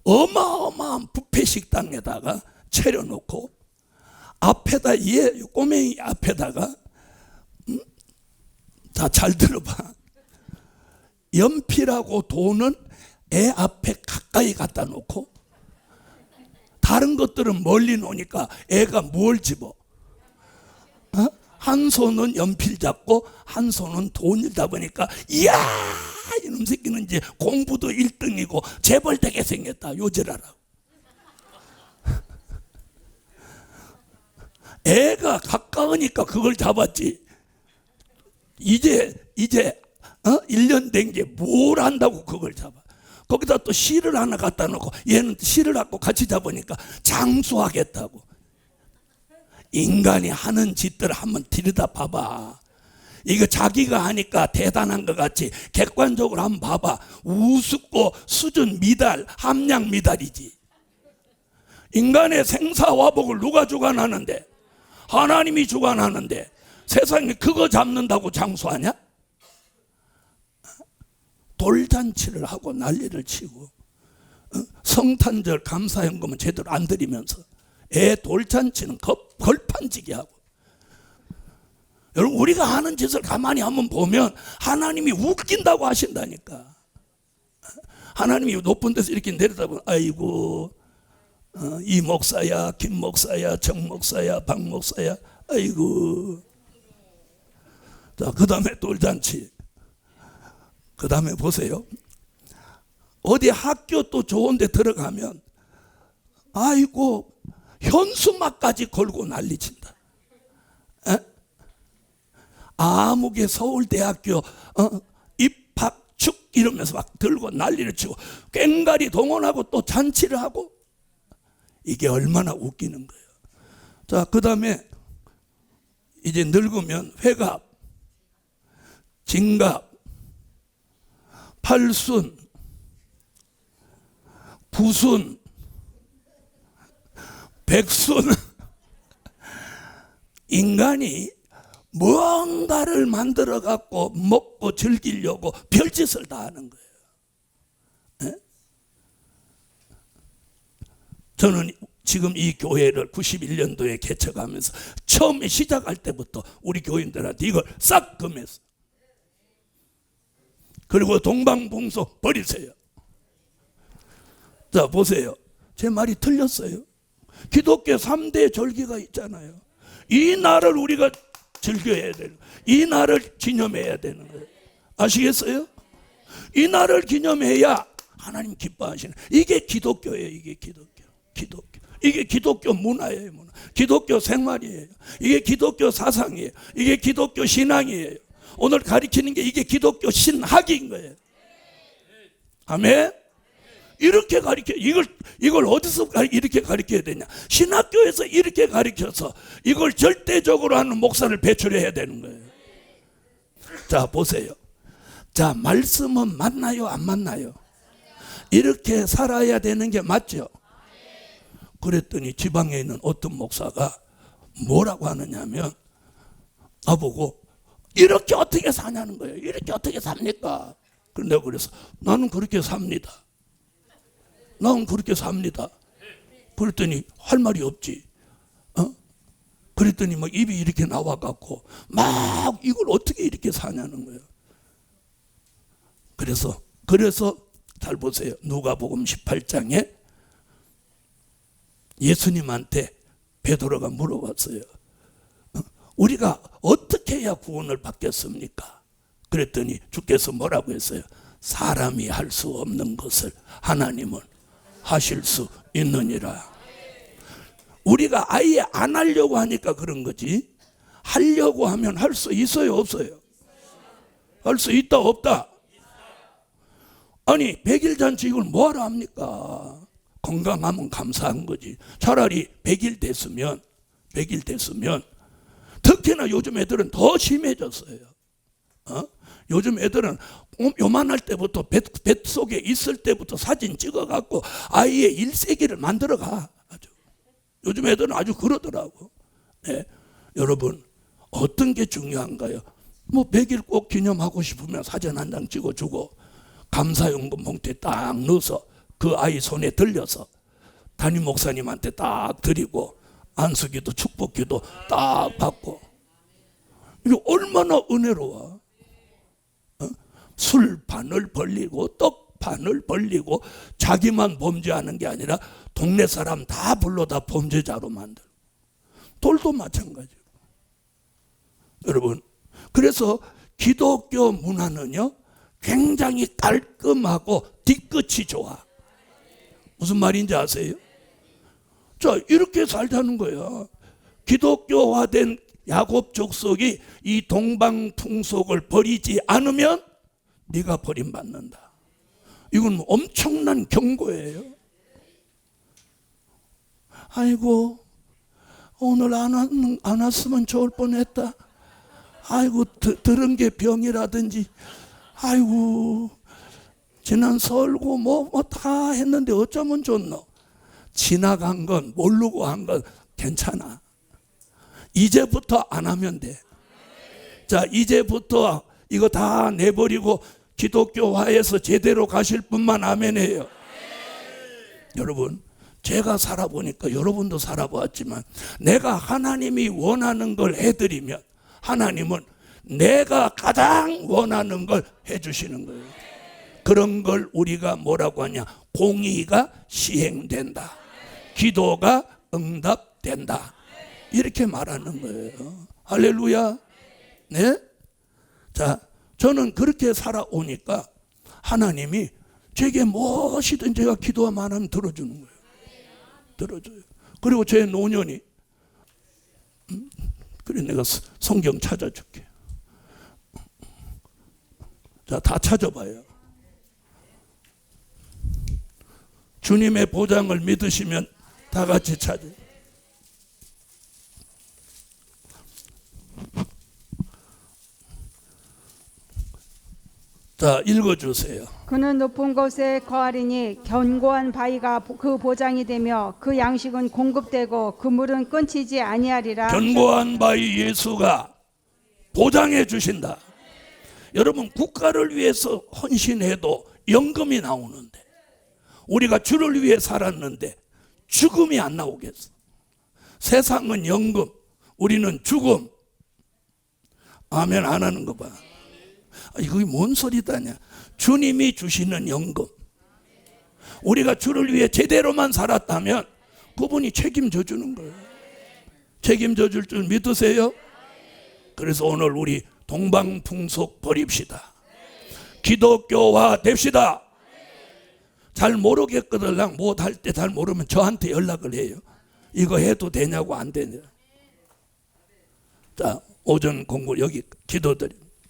어마어마한 뷔페 식당에다가 차려놓고 앞에다, 얘 꼬맹이 앞에다가, 자, 잘 들어봐. 연필하고 돈은 애 앞에 가까이 갖다 놓고 다른 것들은 멀리 놓으니까 애가 뭘 집어? 한 손은 연필 잡고 한 손은 돈을 잡으니까, 이야, 이놈 새끼는 이제 공부도 1등이고 재벌 되게 생겼다, 요지라라고. 애가 가까우니까 그걸 잡았지. 이제 1년 된 게 뭘 안다고 그걸 잡아. 거기다 또 실을 하나 갖다 놓고 얘는 실을 갖고 같이 잡으니까 장수하겠다고. 인간이 하는 짓들을 한번 들여다 봐봐. 이거 자기가 하니까 대단한 것 같이 객관적으로 한번 봐봐. 우습고 수준 미달, 함량 미달이지. 인간의 생사화복을 누가 주관하는데? 하나님이 주관하는데 세상에 그거 잡는다고 장수하냐? 돌잔치를 하고 난리를 치고, 성탄절 감사연금은 제대로 안 드리면서 애 돌잔치는 걸판지게 하고. 여러분, 우리가 하는 짓을 가만히 한번 보면 하나님이 웃긴다고 하신다니까. 하나님이 높은 데서 이렇게 내려다보면, 아이고, 이 목사야, 김 목사야, 정 목사야, 박 목사야, 아이고. 자, 그 다음에 돌잔치. 그 다음에 보세요. 어디 학교 또 좋은 데 들어가면, 아이고, 현수막까지 걸고 난리친다. 아무개 서울대학교 입학축 이러면서 막 들고 난리를 치고 꽹가리 동원하고 또 잔치를 하고, 이게 얼마나 웃기는 거예요. 자, 그 다음에 이제 늙으면 회갑, 진갑, 팔순, 부순, 백순. 인간이 뭔가를 만들어 갖고 먹고 즐기려고 별짓을 다 하는 거예요. 저는 지금 이 교회를 91년도에 개척하면서 처음에 시작할 때부터 우리 교인들한테 이걸 싹 금했어. 그리고 동방풍속 버리세요. 자, 보세요. 제 말이 틀렸어요. 기독교 3대 절기가 있잖아요. 이 날을 우리가 즐겨야 되는, 이 날을 기념해야 되는 거예요. 아시겠어요? 이 날을 기념해야 하나님 기뻐하시는, 이게 기독교예요. 이게 기독교. 이게 기독교 문화예요. 문화. 기독교 생활이에요. 이게 기독교 사상이에요. 이게 기독교 신앙이에요. 오늘 가르치는 게 이게 기독교 신학인 거예요. 아멘. 이렇게 가르쳐. 이걸 어디서 이렇게 가르쳐야 되냐? 신학교에서 이렇게 가르쳐서 이걸 절대적으로 하는 목사를 배출해야 되는 거예요. 자, 보세요. 자, 말씀은 맞나요? 안 맞나요? 이렇게 살아야 되는 게 맞죠? 그랬더니 지방에 있는 어떤 목사가 뭐라고 하느냐면 나보고 이렇게 어떻게 사냐는 거예요. 이렇게 어떻게 삽니까? 그런데 그래서 나는 그렇게 삽니다. 나는 그렇게 삽니다. 그랬더니 할 말이 없지. 그랬더니 막 입이 이렇게 나와갖고 막 이걸 어떻게 이렇게 사냐는 거예요. 그래서 잘 보세요. 누가복음 18장에 예수님한테 베드로가 물어봤어요. 우리가 어떻게 해야 구원을 받겠습니까? 그랬더니 주께서 뭐라고 했어요? 사람이 할 수 없는 것을 하나님은 하실 수 있느니라. 우리가 아예 안 하려고 하니까 그런 거지, 하려고 하면 할 수 있어요, 없어요? 할 수 있다, 없다? 아니, 100일 잔치 이걸 뭐하러 합니까? 건강하면 감사한 거지. 차라리 100일 됐으면 특히나 요즘 애들은 더 심해졌어요. 요즘 애들은 요만할 때부터 뱃속에 있을 때부터 사진 찍어갖고 아이의 1세기를 만들어가. 요즘 애들은 아주 그러더라고. 네. 여러분, 어떤 게 중요한가요? 뭐 100일 꼭 기념하고 싶으면 사진 한 장 찍어주고 감사연금 봉투에 딱 넣어서 그 아이 손에 들려서 담임 목사님한테 딱 드리고 안수기도 축복기도 딱 받고. 이게 얼마나 은혜로워. 술 반을 벌리고 떡 반을 벌리고 자기만 범죄하는 게 아니라 동네 사람 다 불러다 범죄자로 만들고. 돌도 마찬가지고. 여러분, 그래서 기독교 문화는요 굉장히 깔끔하고 뒤끝이 좋아. 무슨 말인지 아세요? 자, 이렇게 살자는 거야. 기독교화된 야곱 족속이 이 동방풍속을 버리지 않으면 네가 버림받는다. 이건 엄청난 경고예요. 아이고, 오늘 안 왔으면 좋을 뻔했다. 아이고, 들은 게 병이라든지, 아이고, 지난 설고 뭐 다 했는데 어쩌면 좋노. 지나간 건, 모르고 한 건 괜찮아. 이제부터 안 하면 돼. 자, 이제부터 이거 다 내버리고 기독교화에서 제대로 가실 분만 아멘해요. 여러분, 제가 살아보니까 여러분도 살아보았지만 내가 하나님이 원하는 걸 해드리면 하나님은 내가 가장 원하는 걸 해주시는 거예요. 그런 걸 우리가 뭐라고 하냐? 공의가 시행된다. 기도가 응답된다. 이렇게 말하는 거예요. 할렐루야. 네? 자, 저는 그렇게 살아오니까 하나님이 제게 무엇이든 제가 기도만 하면 들어주는 거예요. 들어줘요. 그리고 제 노년이 그래, 내가 성경 찾아줄게. 자, 다 찾아봐요. 주님의 보장을 믿으시면 다 같이 찾아요. 자, 읽어주세요. 그는 높은 곳에 거하리니 견고한 바위가 그 보장이 되며 그 양식은 공급되고 그 물은 끊기지 아니하리라. 견고한 바위 예수가 보장해 주신다. 여러분, 국가를 위해서 헌신해도 연금이 나오는데 우리가 주를 위해 살았는데 죽음이 안 나오겠어. 세상은 연금, 우리는 죽음. 아멘 안 하는 거 봐. 이거 뭔 소리다냐. 주님이 주시는 연금. 우리가 주를 위해 제대로만 살았다면 그분이 책임져 주는 거예요. 책임져 줄 줄 믿으세요? 그래서 오늘 우리 동방풍속 버립시다. 기독교화 됩시다. 잘 모르겠거든. 뭐 할 때 잘 모르면 저한테 연락을 해요. 이거 해도 되냐고 안 되냐. 자, 오전 공부 여기 기도드립니다.